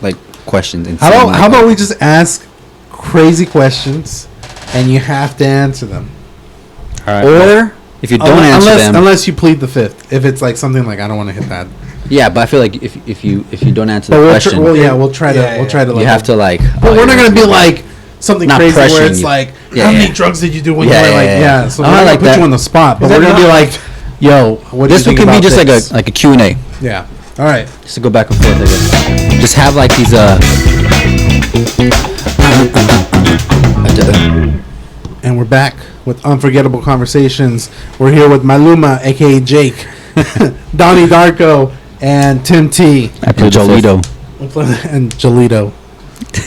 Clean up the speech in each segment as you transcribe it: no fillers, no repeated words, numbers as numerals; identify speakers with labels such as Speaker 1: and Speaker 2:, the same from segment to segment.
Speaker 1: like questions.
Speaker 2: How about we just ask crazy questions, and you have to answer them.
Speaker 1: All right. Or if you don't answer them,
Speaker 2: unless you plead the fifth. If it's like something like I don't want to hit that.
Speaker 1: Yeah, but I feel like if you don't answer the question,
Speaker 2: we'll try to.
Speaker 1: You have to like.
Speaker 2: But we're not gonna be like something crazy where it's like, how many drugs did you do when you were like, So we're not gonna put you on the spot, but we're gonna be like, yo, what do you think about this?
Speaker 1: This can be just like a Q&A.
Speaker 2: Yeah. All right.
Speaker 1: Just to go back and forth, I guess. Just have like these
Speaker 2: And we're back with Unforgettable Conversations. We're here with Maluma, aka Jake, Donnie Darko, and Tim T.
Speaker 1: And Jolito.
Speaker 2: And Jolito.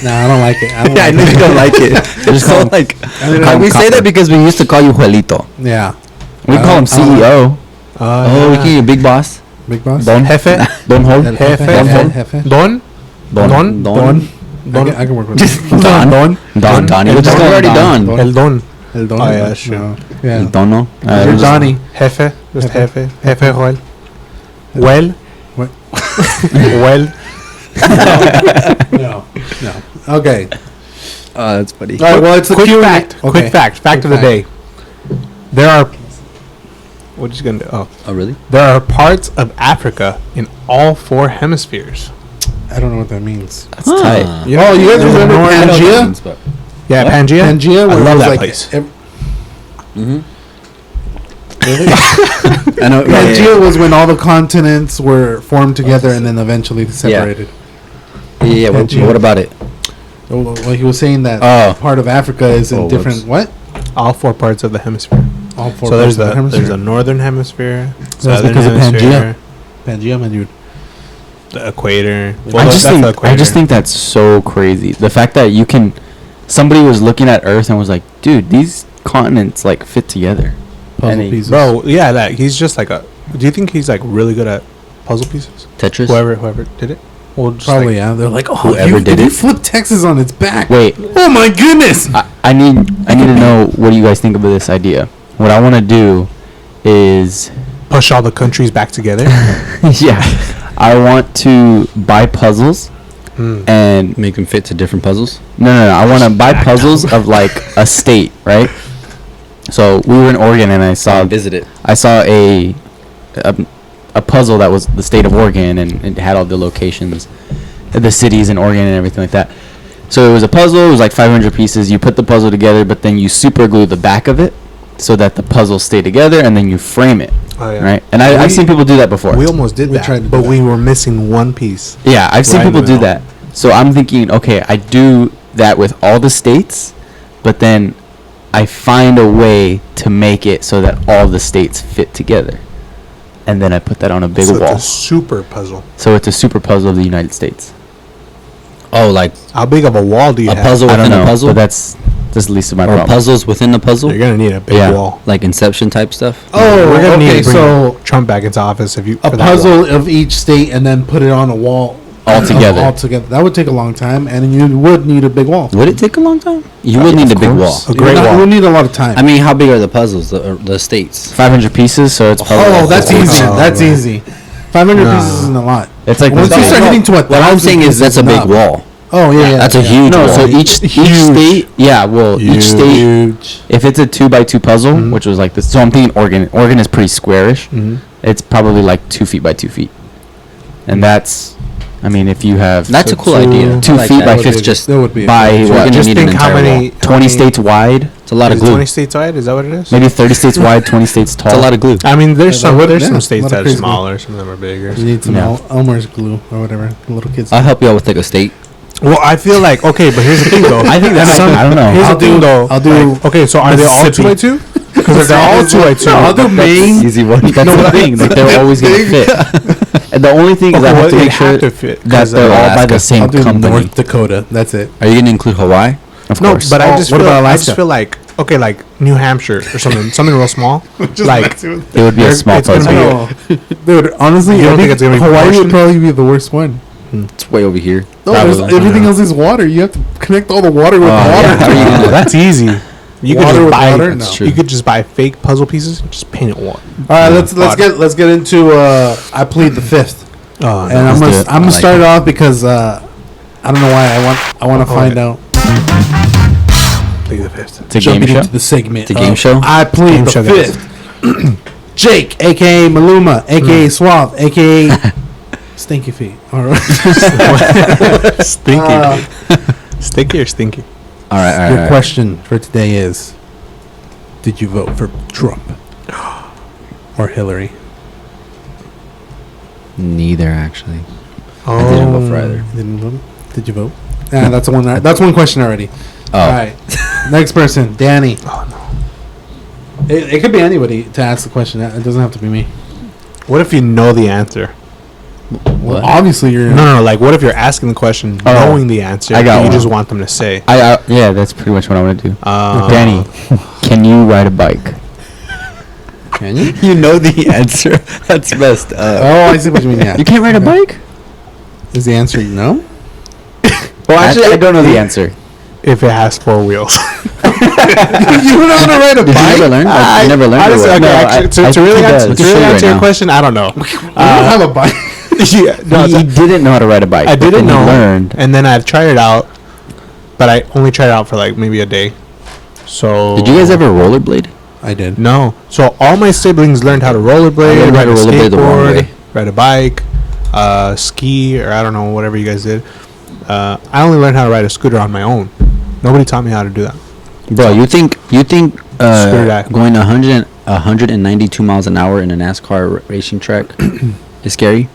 Speaker 2: No, I don't like it.
Speaker 1: I know you don't like it. It's called like we say that because we used to call you Juelito.
Speaker 2: Yeah.
Speaker 1: We call him CEO. We call you Big Boss.
Speaker 2: Big Boss.
Speaker 1: Don Jefe. Don Hold.
Speaker 2: Jefe.
Speaker 3: Don.
Speaker 2: I can work with
Speaker 1: Don. Donnie. Which is already done.
Speaker 3: El Don.
Speaker 2: El Don.
Speaker 3: Oh yeah, sure.
Speaker 2: Yeah.
Speaker 1: El Dono.
Speaker 2: You're Donnie.
Speaker 3: Jefe. Just Jefe. Jefe Joel. Well.
Speaker 2: No. Okay.
Speaker 1: That's funny.
Speaker 2: All right. Well, it's a
Speaker 3: quick
Speaker 2: Q&A.
Speaker 3: fact.
Speaker 2: Okay.
Speaker 3: Quick fact. Fact of the day. There are. What is gonna do?
Speaker 1: Oh, really?
Speaker 3: There are parts of Africa in all 4 hemispheres.
Speaker 2: I don't know what that means.
Speaker 1: That's tight.
Speaker 2: You guys remember Pangea?
Speaker 3: Yeah,
Speaker 1: what?
Speaker 3: Pangea.
Speaker 2: Pangea.
Speaker 3: I love that
Speaker 2: like
Speaker 3: place.
Speaker 2: Really?
Speaker 1: I know.
Speaker 2: Pangea was when all the continents were formed together and then eventually separated.
Speaker 1: Yeah. What about it?
Speaker 2: Well, he was saying that part of Africa is in different. What?
Speaker 3: All 4 parts of the hemisphere.
Speaker 2: All 4
Speaker 3: So
Speaker 2: parts of the hemisphere.
Speaker 3: there's a northern hemisphere,
Speaker 2: That's
Speaker 3: southern
Speaker 2: because of
Speaker 3: hemisphere,
Speaker 2: Pangea, my dude.
Speaker 3: the equator.
Speaker 1: I just think that's so crazy. The fact that somebody was looking at Earth and was like, dude, these continents like fit together.
Speaker 2: Puzzle pieces.
Speaker 3: Bro, yeah, that he's just like do you think he's like really good at puzzle pieces?
Speaker 1: Tetris.
Speaker 3: Whoever did it. Well,
Speaker 2: probably yeah. They're like,
Speaker 1: whoever did it.
Speaker 2: You flip Texas on its back.
Speaker 1: Wait.
Speaker 2: Oh my goodness.
Speaker 1: I need to know what do you guys think of this idea. What I want to do is
Speaker 3: push all the countries back together.
Speaker 1: Yeah. I want to buy puzzles and
Speaker 4: make them fit to different puzzles.
Speaker 1: No. I want to buy puzzles of like a state, right? So we were in Oregon and I saw a puzzle that was the state of Oregon and it had all the locations, the cities in Oregon and everything like that. So it was a puzzle. It was like 500 pieces. You put the puzzle together, but then you super glue the back of it so that the puzzles stay together, and then you frame it.
Speaker 3: Oh, yeah.
Speaker 1: Right? And I've seen people do that before.
Speaker 3: We almost did that, but we were missing one piece.
Speaker 1: Yeah, I've seen people do that. So I'm thinking, okay, I do that with all the states, but then I find a way to make it so that all the states fit together. And then I put that on a big wall.
Speaker 3: It's a super puzzle.
Speaker 1: So it's a super puzzle of the United States.
Speaker 4: Oh, like
Speaker 3: how big of a wall do you have?
Speaker 4: A puzzle within a puzzle?
Speaker 1: But that's the least of my problem.
Speaker 4: Puzzles within the puzzle?
Speaker 3: You're going to need a big wall.
Speaker 4: Like Inception type stuff?
Speaker 2: Oh,
Speaker 3: we're going to need to bring Trump back into office if you...
Speaker 2: A puzzle of each state and then put it on a wall.
Speaker 1: All together.
Speaker 2: That would take a long time, and you would need a big wall.
Speaker 1: Would it take a long time? You would need a big wall.
Speaker 3: A great wall.
Speaker 2: You would need a lot of time.
Speaker 4: I mean, how big are the puzzles, the states?
Speaker 1: 500 pieces, so it's probably...
Speaker 2: Oh, that's easy. That's easy. 500 pieces isn't a lot.
Speaker 1: It's like...
Speaker 2: Once you start getting to
Speaker 4: what I'm saying is that's a big wall.
Speaker 2: Oh, yeah.
Speaker 4: That's a huge wall.
Speaker 1: So each state... Yeah, well, each state... If it's a 2x2 puzzle, which was like this... So I'm thinking Oregon. Oregon is pretty squarish. It's probably like 2 feet by 2 feet. And that's... I mean, if you have...
Speaker 4: That's a cool idea.
Speaker 1: 2 feet by 50...
Speaker 2: That would be...
Speaker 1: By what?
Speaker 3: Just think how many...
Speaker 1: 20 states wide.
Speaker 4: It's a lot of glue.
Speaker 3: 20 states wide? Is that what it is?
Speaker 1: Maybe 30 states wide, 20 states tall.
Speaker 4: It's a lot of glue.
Speaker 3: I mean, there's some states that are smaller. Some of them are bigger.
Speaker 2: You need some Elmer's glue or whatever. The little kids...
Speaker 4: I'll help you out with like a state.
Speaker 3: Well, I feel like... Okay, but here's the thing, though.
Speaker 1: I think that's... I don't know.
Speaker 3: Here's the thing, though.
Speaker 2: I'll do...
Speaker 3: Okay, so are they all 2x2? Because if they're all 2x2...
Speaker 2: No, I'll do Maine.
Speaker 1: Easy one. That's the thing. Like, they're always going to fit. And the only thing is I have to make sure that they're all by the same company.
Speaker 2: North Dakota. That's it.
Speaker 4: Are you going to include Hawaii?
Speaker 1: Of course.
Speaker 3: No, but I just feel like okay, like New Hampshire or something real small. Like
Speaker 1: it would be a small puzzle.
Speaker 2: Dude, honestly,
Speaker 3: you don't think it's gonna be
Speaker 2: Hawaii would probably be the worst one.
Speaker 4: It's way over here.
Speaker 2: No, everything else is water. You have to connect all the water with water.
Speaker 3: Yeah. That's easy. You could just buy.
Speaker 2: Water?
Speaker 3: You could just buy fake puzzle pieces and just paint it white.
Speaker 2: All right, let's get into. I plead the fifth, and I'm gonna start it off because I don't know why. I want to find out.
Speaker 3: Plead the fifth.
Speaker 1: It's a game show.
Speaker 2: Into the segment.
Speaker 4: It's a game show.
Speaker 2: I plead the fifth. Jake, aka Maluma, aka Suave, aka Stinky Feet. All right.
Speaker 3: Stinky. Stinky or stinky?
Speaker 4: All right.
Speaker 2: Your question for today is: did you vote for Trump or Hillary?
Speaker 4: Neither, actually.
Speaker 3: Oh.
Speaker 4: I didn't vote for either.
Speaker 2: Didn't vote? Did you vote? Yeah, that's one. That's one question already.
Speaker 4: Oh.
Speaker 2: All right. Next person, Danny.
Speaker 3: Oh no.
Speaker 2: It could be anybody to ask the question. It doesn't have to be me.
Speaker 3: What if you know the answer?
Speaker 2: Well, obviously you're
Speaker 3: No. Like, what if you're asking the question, knowing the answer,
Speaker 1: I got
Speaker 3: and you
Speaker 1: one.
Speaker 3: just want them to say?
Speaker 1: Yeah, that's pretty much what I want to do. Danny, can you ride a bike?
Speaker 2: Can you?
Speaker 4: You know the answer. That's messed up.
Speaker 2: Oh, I see what you mean. Yeah.
Speaker 1: You can't ride a bike?
Speaker 2: Is the answer no?
Speaker 1: Well, actually, I don't know the answer.
Speaker 3: If it has 4 wheels.
Speaker 2: You don't know how to ride a
Speaker 1: Did you
Speaker 2: bike?
Speaker 1: never learn? Like, you never learned?
Speaker 3: Honestly,
Speaker 1: or what?
Speaker 3: okay,
Speaker 1: No,
Speaker 3: actually, to
Speaker 1: I
Speaker 3: really
Speaker 1: think
Speaker 3: answer,
Speaker 1: that-
Speaker 3: to really
Speaker 1: right
Speaker 3: answer your
Speaker 1: now.
Speaker 3: question, I don't know.
Speaker 2: You don't have a bike.
Speaker 3: Yeah, no,
Speaker 1: He didn't know how to ride a bike.
Speaker 3: I
Speaker 1: but
Speaker 3: didn't
Speaker 1: then he
Speaker 3: know,
Speaker 1: learned.
Speaker 3: and then I've tried it out, but I only tried it out for like maybe a day. So
Speaker 1: Did you guys ever rollerblade?
Speaker 2: I did.
Speaker 3: No. So all my siblings learned how to rollerblade,
Speaker 4: I learned how
Speaker 3: ride a
Speaker 4: to rollerblade the wrong
Speaker 3: skateboard,
Speaker 4: way.
Speaker 3: ride a bike, ski, or I don't know, whatever you guys did. I only learned how to ride a scooter on my own. Nobody taught me how to do that.
Speaker 4: Bro, you think
Speaker 3: Screw that.
Speaker 4: going 192 miles an hour in a NASCAR racing track is scary?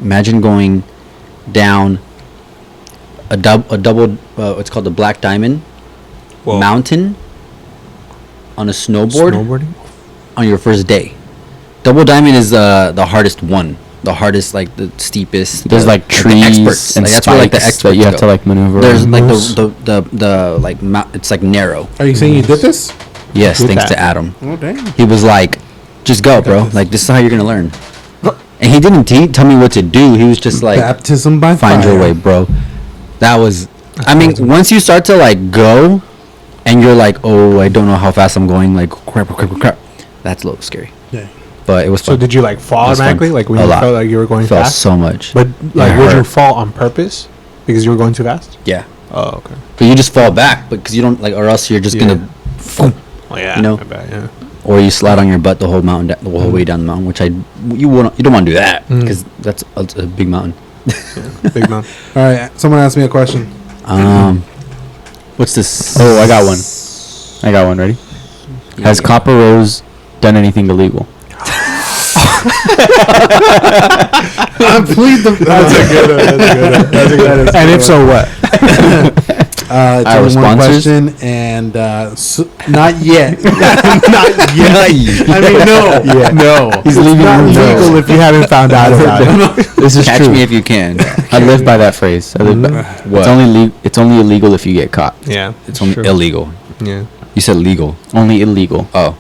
Speaker 4: Imagine going down a double it's called the Black Diamond
Speaker 3: Whoa.
Speaker 4: mountain on a snowboard
Speaker 3: Snowboarding?
Speaker 4: on your first day. Double Diamond is the hardest one. The hardest, like the steepest.
Speaker 1: There's like trees
Speaker 4: experts.
Speaker 1: and
Speaker 4: Like, that's where like the
Speaker 1: spikes
Speaker 4: experts
Speaker 1: that you have
Speaker 4: go.
Speaker 1: to like maneuver.
Speaker 4: There's
Speaker 1: around.
Speaker 4: like
Speaker 2: Moose.
Speaker 4: the like it's like narrow.
Speaker 2: Are you saying you did this?
Speaker 4: Yes,
Speaker 3: Did
Speaker 4: thanks
Speaker 3: that.
Speaker 4: to Adam.
Speaker 2: Oh damn.
Speaker 4: He was like, just go, bro.
Speaker 2: this.
Speaker 4: Like, this is how you're gonna learn. And he didn't tell me what to do. He was just like,
Speaker 2: Baptism by
Speaker 4: find
Speaker 2: fire.
Speaker 4: your way, bro. That was, I mean, once you start to like go, and you're like, oh, I don't know how fast I'm going. Like, crap. That's a little scary.
Speaker 2: Yeah.
Speaker 4: But it was
Speaker 3: So
Speaker 4: fun.
Speaker 3: did you like fall
Speaker 4: It was fun.
Speaker 3: automatically? Like when
Speaker 4: A
Speaker 3: you
Speaker 4: lot.
Speaker 3: felt like you were going
Speaker 4: Felt
Speaker 3: fast?
Speaker 4: so much.
Speaker 3: But like,
Speaker 4: It
Speaker 3: would you
Speaker 4: hurt.
Speaker 3: fall on purpose because you were going too fast?
Speaker 4: Yeah.
Speaker 3: Oh, okay.
Speaker 4: But you just fall back because you don't like, or else you're just
Speaker 3: Yeah.
Speaker 4: gonna,
Speaker 3: Oh yeah.
Speaker 4: You know?
Speaker 3: I bet, yeah.
Speaker 4: or you slide on your butt the whole mountain, the whole way down the mountain. Which you don't want to do that
Speaker 3: Mm.
Speaker 4: because that's a big mountain.
Speaker 3: Big man.
Speaker 2: All right. Someone asked me a question.
Speaker 4: What's this?
Speaker 1: Oh, I got one. Ready? Has Copper Rose done anything illegal?
Speaker 2: I plead the.
Speaker 3: That's a good one. That's a good one. And if so, what?
Speaker 2: It's
Speaker 1: Our
Speaker 2: only one
Speaker 1: sponsors?
Speaker 2: question, and not yet.
Speaker 3: Not yet.
Speaker 2: I mean, no.
Speaker 3: Yeah.
Speaker 2: No.
Speaker 3: He's leaving not legal if you haven't found out about it.
Speaker 1: This is
Speaker 4: Catch
Speaker 1: true.
Speaker 4: me if you can.
Speaker 1: I live by that phrase. I live by,
Speaker 4: What?
Speaker 1: It's only illegal if you get caught.
Speaker 3: Yeah.
Speaker 4: It's only
Speaker 3: true.
Speaker 4: illegal.
Speaker 3: Yeah.
Speaker 4: You said legal.
Speaker 1: Only illegal.
Speaker 4: Oh.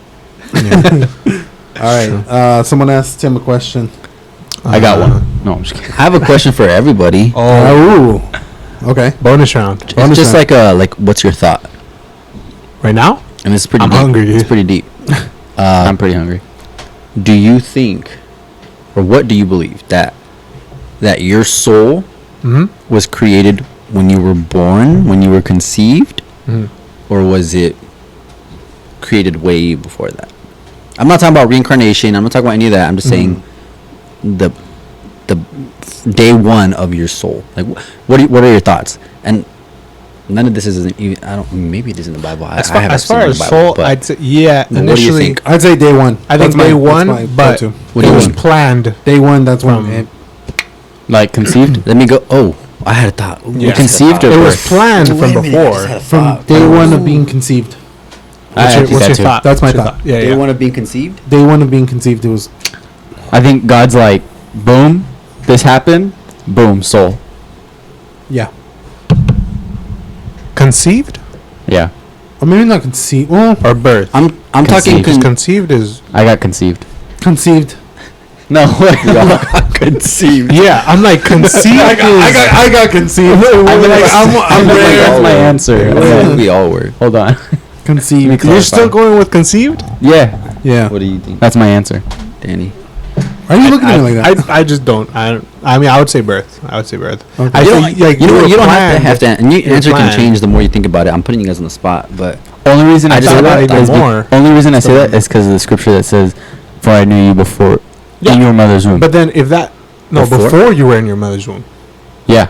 Speaker 2: All right. Someone asked Tim a question.
Speaker 1: I got one. No, I'm just kidding.
Speaker 4: I have a question for everybody.
Speaker 3: Oh.
Speaker 2: Okay.
Speaker 3: Bonus round.
Speaker 4: It's just like what's your thought?
Speaker 3: Right now?
Speaker 4: And it's pretty
Speaker 3: I'm
Speaker 4: deep.
Speaker 3: hungry,
Speaker 4: It's
Speaker 3: dude.
Speaker 4: pretty deep.
Speaker 1: I'm pretty hungry.
Speaker 4: Do you think, or what do you believe, that your soul
Speaker 3: Mm-hmm.
Speaker 4: was created when you were born, when you were conceived, or was it created way before that? I'm not talking about reincarnation. I'm not talking about any of that. I'm just saying the day one of your soul. Like, what are your thoughts? And none of this isn't even. Maybe it is in the Bible. I haven't
Speaker 3: As
Speaker 4: seen
Speaker 3: far
Speaker 4: it in
Speaker 3: as
Speaker 4: the
Speaker 3: soul,
Speaker 4: Bible, but
Speaker 3: I'd say, yeah.
Speaker 4: what do you
Speaker 3: Initially,
Speaker 4: think?
Speaker 2: I'd say day one.
Speaker 3: I think
Speaker 2: That's
Speaker 3: day
Speaker 2: my
Speaker 3: one, but
Speaker 2: go-to.
Speaker 4: What
Speaker 3: it
Speaker 4: do you
Speaker 3: was
Speaker 4: think?
Speaker 3: planned.
Speaker 2: Day one. That's when.
Speaker 3: From-
Speaker 1: Like conceived?
Speaker 4: Let me go. Oh, I had a thought.
Speaker 3: Yeah.
Speaker 1: Conceived or
Speaker 3: It was
Speaker 1: birth?
Speaker 3: planned from before.
Speaker 2: From day one of being conceived.
Speaker 3: What's
Speaker 1: I
Speaker 3: your,
Speaker 1: think
Speaker 3: what's
Speaker 1: that
Speaker 3: your
Speaker 1: too.
Speaker 3: thought?
Speaker 2: That's my
Speaker 3: What's your
Speaker 2: thought.
Speaker 3: Yeah,
Speaker 4: Day
Speaker 3: yeah.
Speaker 4: one of being conceived.
Speaker 2: Day one of being conceived. It was.
Speaker 1: I think God's like, boom, this happened, boom, soul.
Speaker 2: Yeah.
Speaker 3: Conceived
Speaker 1: Yeah,
Speaker 2: Or maybe not conceived. Well,
Speaker 3: or birth?
Speaker 4: I'm talking.
Speaker 1: Conceived.
Speaker 3: Because conceived is
Speaker 1: I got conceived.
Speaker 2: conceived.
Speaker 1: No, conceived.
Speaker 3: yeah. I'm like conceived.
Speaker 2: I got conceived.
Speaker 1: I'm that's my answer. Okay.
Speaker 4: We all were.
Speaker 1: Hold on.
Speaker 2: conceived.
Speaker 3: You're still going with conceived?
Speaker 1: Yeah,
Speaker 2: Yeah.
Speaker 4: What do you think,
Speaker 1: that's my answer.
Speaker 4: Danny?
Speaker 2: Why are you looking at me like that?
Speaker 3: I just don't. I mean, I would say birth. Okay.
Speaker 4: I feel like you don't have to. And your answer can change the more you think about it. I'm putting you guys on the spot, but
Speaker 1: only reason I say that is only reason I say that is because of the scripture that says, "For I knew you before in your mother's womb."
Speaker 3: But then if that before you were in your mother's womb.
Speaker 1: Yeah.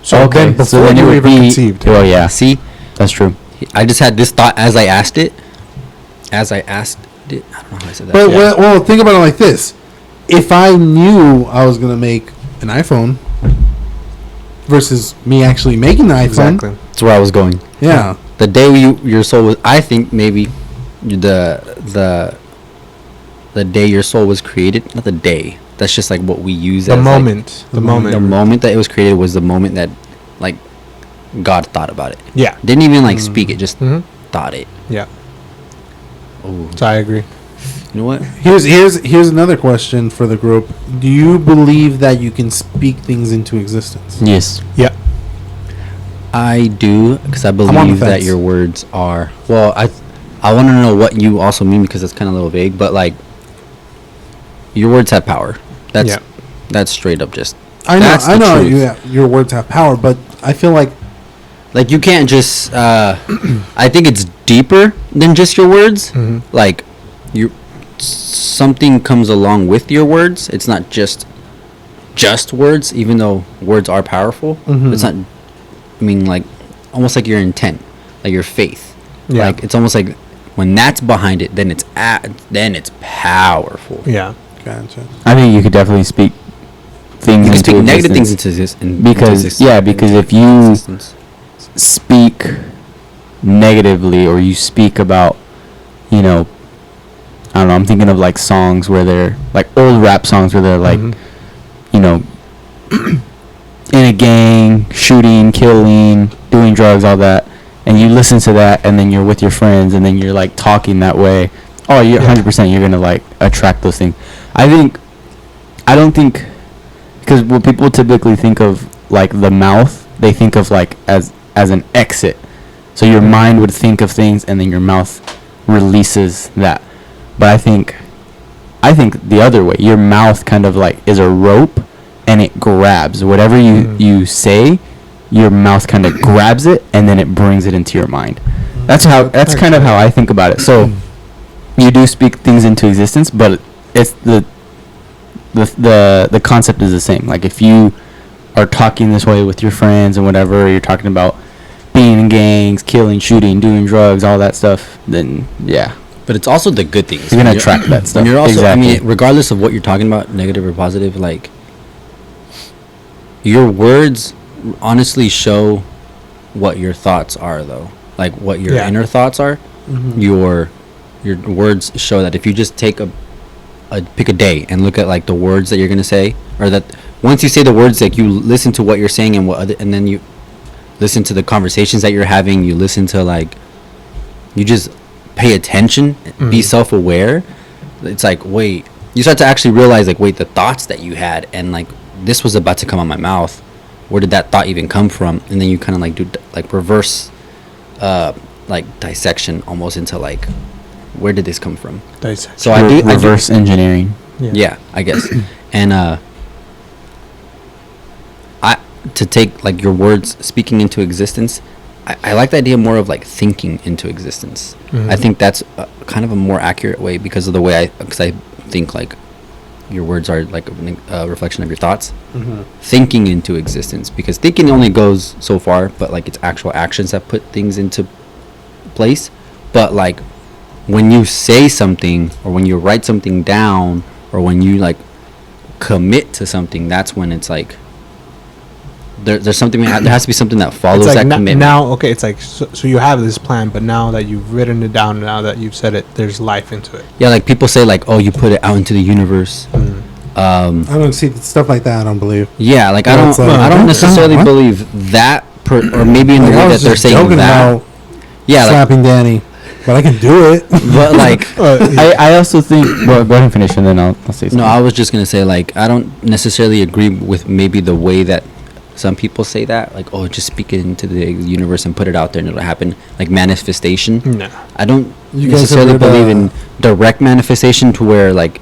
Speaker 3: So okay. Then before you were even conceived.
Speaker 1: Oh yeah. See, that's true.
Speaker 4: I just had this thought as I asked it. I don't know how I said that.
Speaker 2: But well, think about it like this: if I knew I was gonna make an iPhone versus me actually making the iPhone,
Speaker 4: exactly. That's where I was going.
Speaker 2: Yeah.
Speaker 4: The day your soul was, I think maybe the day your soul was created, not the day. That's just like what we use
Speaker 3: the
Speaker 4: as
Speaker 3: moment.
Speaker 4: Like, the moment that it was created was the moment that like God thought about it.
Speaker 3: Yeah.
Speaker 4: Didn't even like speak it, just thought it.
Speaker 3: Yeah.
Speaker 4: Oh.
Speaker 3: So I agree.
Speaker 4: You know what?
Speaker 2: Here's another question for the group. Do you believe that you can speak things into existence?
Speaker 1: Yes.
Speaker 3: Yeah.
Speaker 4: I do, because I believe that your words are. Well, I want to know what you also mean, because it's kind of a little vague, but like your words have power. That's straight up just.
Speaker 2: I know. Your words have power, but I feel like
Speaker 4: you can't just. I think it's deeper than just your words.
Speaker 3: Mm-hmm.
Speaker 4: Like something comes along with your words. It's not just words, even though words are powerful.
Speaker 2: Mm-hmm.
Speaker 4: It's not. I mean, like almost like your intent, like your faith.
Speaker 3: Yeah.
Speaker 4: Like it's almost like when that's behind it, then it's powerful.
Speaker 3: Yeah.
Speaker 2: Gotcha.
Speaker 1: I think you could definitely speak things. You can speak
Speaker 4: negative things into existence.
Speaker 1: Because if you speak negatively, or you speak about, I don't know, I'm thinking of like songs where they're like old rap songs where they're like, in a gang, shooting, killing, doing drugs, all that, and you listen to that, and then you're with your friends, and then you're like talking that way. Oh, you're 100%. You're gonna like attract those things. I don't think, because what people typically think of like the mouth, they think of like as an exit. So your mind would think of things, and then your mouth releases that. But I think the other way. Your mouth kind of like is a rope, and it grabs whatever you say. Your mouth kind of grabs it, and then it brings it into your mind. That's kind of how I think about it. So you do speak things into existence, but it's the concept is the same. Like if you are talking this way with your friends and whatever, you're talking about being in gangs, killing, shooting, doing drugs, all that stuff, then yeah.
Speaker 4: But it's also the good things.
Speaker 1: You're gonna attract that stuff.
Speaker 4: And you're also, exactly. I mean, regardless of what you're talking about, negative or positive, like your words honestly show what your thoughts are, though. Like what your inner thoughts are.
Speaker 2: Mm-hmm.
Speaker 4: Your words show that. If you just take pick a day and look at like the words that you're gonna say, or that once you say the words, like you listen to what you're saying and then you listen to the conversations that you're having. You listen to like, you just pay attention, be self-aware. It's like, wait, you start to actually realize like, wait, the thoughts that you had, and like this was about to come out my mouth. Where did that thought even come from? And then you kind of like do like reverse, like dissection almost into like, where did this come from?
Speaker 3: Dissection.
Speaker 4: So I do
Speaker 1: reverse engineering.
Speaker 4: Yeah, I guess. And to take like your words speaking into existence, I like the idea more of like thinking into existence. I think that's kind of a more accurate way, because of the way because I think like your words are like a reflection of your thoughts. Thinking into existence, because thinking only goes so far, but like it's actual actions that put things into place. But like when you say something, or when you write something down, or when you like commit to something, that's when it's like there's something there has to be something that follows
Speaker 3: like
Speaker 4: that commitment.
Speaker 3: Now, okay, it's like so you have this plan, but now that you've written it down, now that you've said it, there's life into it.
Speaker 4: Yeah, like people say like, oh, you put it out into the universe.
Speaker 2: I don't see stuff like that. I don't believe.
Speaker 4: Yeah, like I don't necessarily believe that, or maybe in the way that they're saying that. Yeah,
Speaker 2: slapping Danny, but I can do it.
Speaker 4: But like,
Speaker 1: I also think. Well, go ahead and finish, and then I'll say something.
Speaker 4: No, I was just gonna say like I don't necessarily agree with maybe the way that some people say that, like, oh, just speak it into the universe and put it out there and it'll happen, like manifestation.
Speaker 3: No,
Speaker 4: I don't necessarily believe in direct manifestation, to where like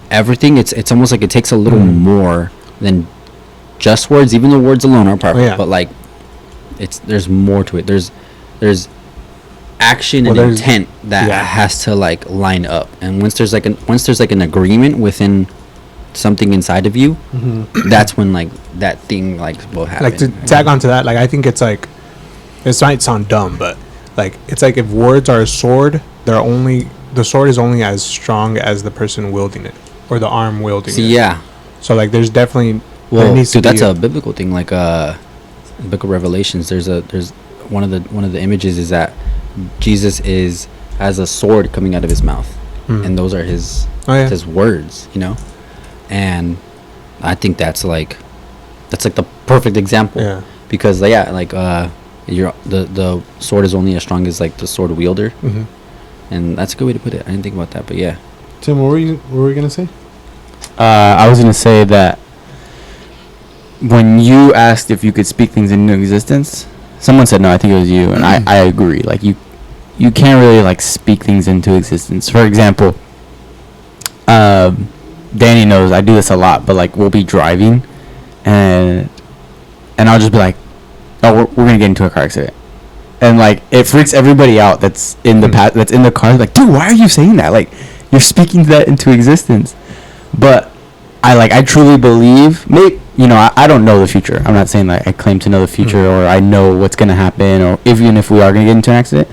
Speaker 4: everything, it's almost like it takes a little more than just words, even though words alone are powerful. But like, there's more to it. There's action and intent that has to like line up. And once there's like an agreement within something inside of you, that's when like that thing like will happen.
Speaker 3: Like to tag onto that, like I think it's like, it might sound dumb, but like it's like if words are a sword, the sword is only as strong as the person wielding it or the arm wielding it.
Speaker 4: Yeah.
Speaker 3: So like there's definitely
Speaker 4: that's a biblical thing. Like Book of Revelations, there's one of the images is that Jesus has a sword coming out of his mouth, and those are his words, you know. And I think that's like the perfect example, because the sword is only as strong as like the sword wielder, and that's a good way to put it. I didn't think about that, but yeah.
Speaker 2: Tim, what were you gonna say?
Speaker 1: I was gonna say that when you asked if you could speak things into existence, someone said no. I think it was you, and I agree. Like you can't really like speak things into existence. For example, Danny knows I do this a lot, but like we'll be driving, and I'll just be like, "Oh, we're gonna get into a car accident," and like it freaks everybody out that's in the that's in the car. Like, dude, why are you saying that? Like, you're speaking that into existence. But I truly believe, I don't know the future. I'm not saying that I claim to know the future or I know what's going to happen, or even if we are going to get into an accident.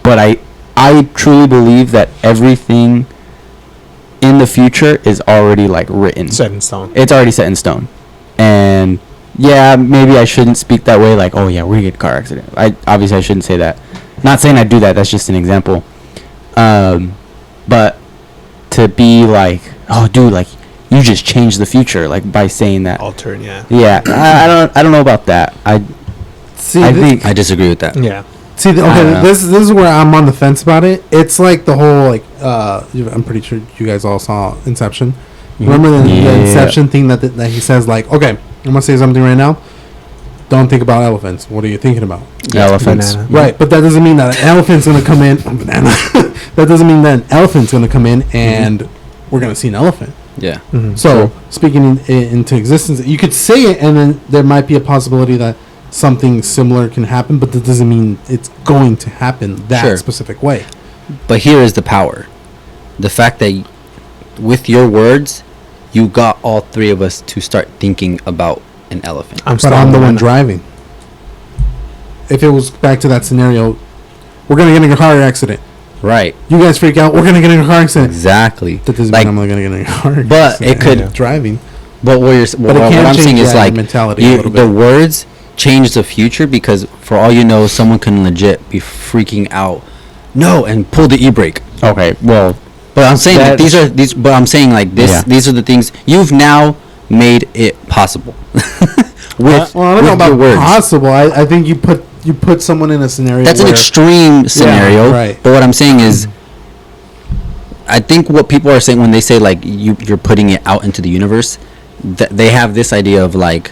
Speaker 1: But I truly believe that everything in the future is already like written.
Speaker 3: Set in stone.
Speaker 1: It's already set in stone. And yeah, maybe I shouldn't speak that way. Like, oh yeah, we're going to get a car accident. Obviously I shouldn't say that. Not saying I do that. That's just an example. But to be like, oh dude, like you just changed the future, like by saying that.
Speaker 3: Altered, yeah.
Speaker 1: Yeah, I don't know about that. I think
Speaker 4: I disagree with that.
Speaker 3: Yeah.
Speaker 2: See, this is where I'm on the fence about it. It's like the whole like I'm pretty sure you guys all saw Inception. Remember the Inception thing that he says like, okay, I'm gonna say something right now. Don't think about elephants. What are you thinking about?
Speaker 1: Elephants.
Speaker 2: Right, but that doesn't mean that an elephant's gonna come in. Banana. That doesn't mean that an elephant's gonna come in and we're gonna see an elephant.
Speaker 4: Yeah.
Speaker 2: So speaking into existence, you could say it, and then there might be a possibility that something similar can happen, but that doesn't mean it's going to happen that specific way.
Speaker 4: But here is the power: the fact that with your words, you got all three of us to start thinking about an elephant.
Speaker 2: I'm the one driving. If it was back to that scenario, we're gonna get in a car accident.
Speaker 4: Right.
Speaker 2: You guys freak out. We're gonna get in a car accident.
Speaker 4: Exactly.
Speaker 2: That doesn't mean I'm not gonna get in a car accident.
Speaker 4: But it could
Speaker 2: driving.
Speaker 4: But what I'm saying is like the words change the future, because for all you know, someone can legit be freaking out, no, and pull the e-brake.
Speaker 1: Okay. Well,
Speaker 4: but I'm saying like these. But I'm saying like this. Yeah. These are the things you've now made it possible.
Speaker 2: I don't know about words. Possible. I think you put someone in a scenario
Speaker 4: that's an extreme scenario.
Speaker 2: Yeah, right.
Speaker 4: But what I'm saying is, I think what people are saying when they say like you're putting it out into the universe, that they have this idea of like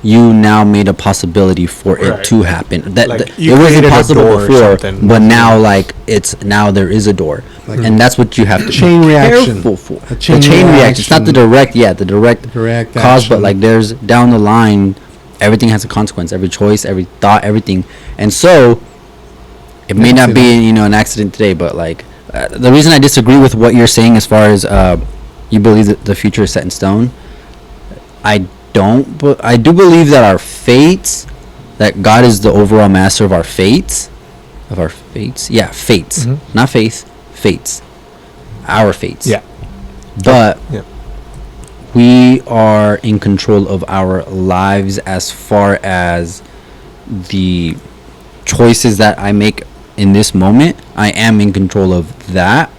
Speaker 4: you now made a possibility for it to happen. That like it wasn't possible before, but now like there is a door, and that's what you have to
Speaker 2: chain
Speaker 4: be
Speaker 2: reaction.
Speaker 4: Careful for. The chain reaction. It's not the direct cause,
Speaker 2: action.
Speaker 4: But like there's down the line, everything has a consequence. Every choice, every thought, everything, and so it may not be an accident today, but like the reason I disagree with what you're saying as far as you believe that the future is set in stone, I don't, but I do believe that our fates, that God is the overall master of our fates, fates, not faith, fates, our fates.
Speaker 3: Yeah.
Speaker 4: But we are in control of our lives as far as the choices that I make in this moment. I am in control of that.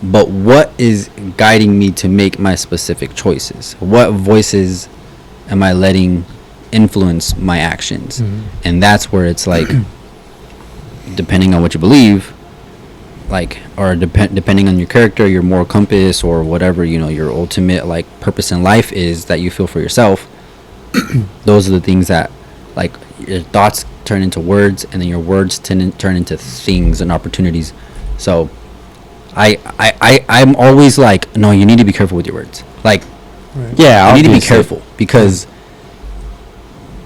Speaker 4: But what is guiding me to make my specific choices? What voices am I letting influence my actions? And that's where it's like, depending on what you believe, like, or depending on your character, your moral compass, or whatever, your ultimate like purpose in life is that you feel for yourself. Those are the things that, like, your thoughts turn into words, and then your words turn into things and opportunities. So I'm always like, no, you need to be careful with your words. Like,
Speaker 1: Yeah,
Speaker 4: you need to be
Speaker 1: obviously.
Speaker 4: careful because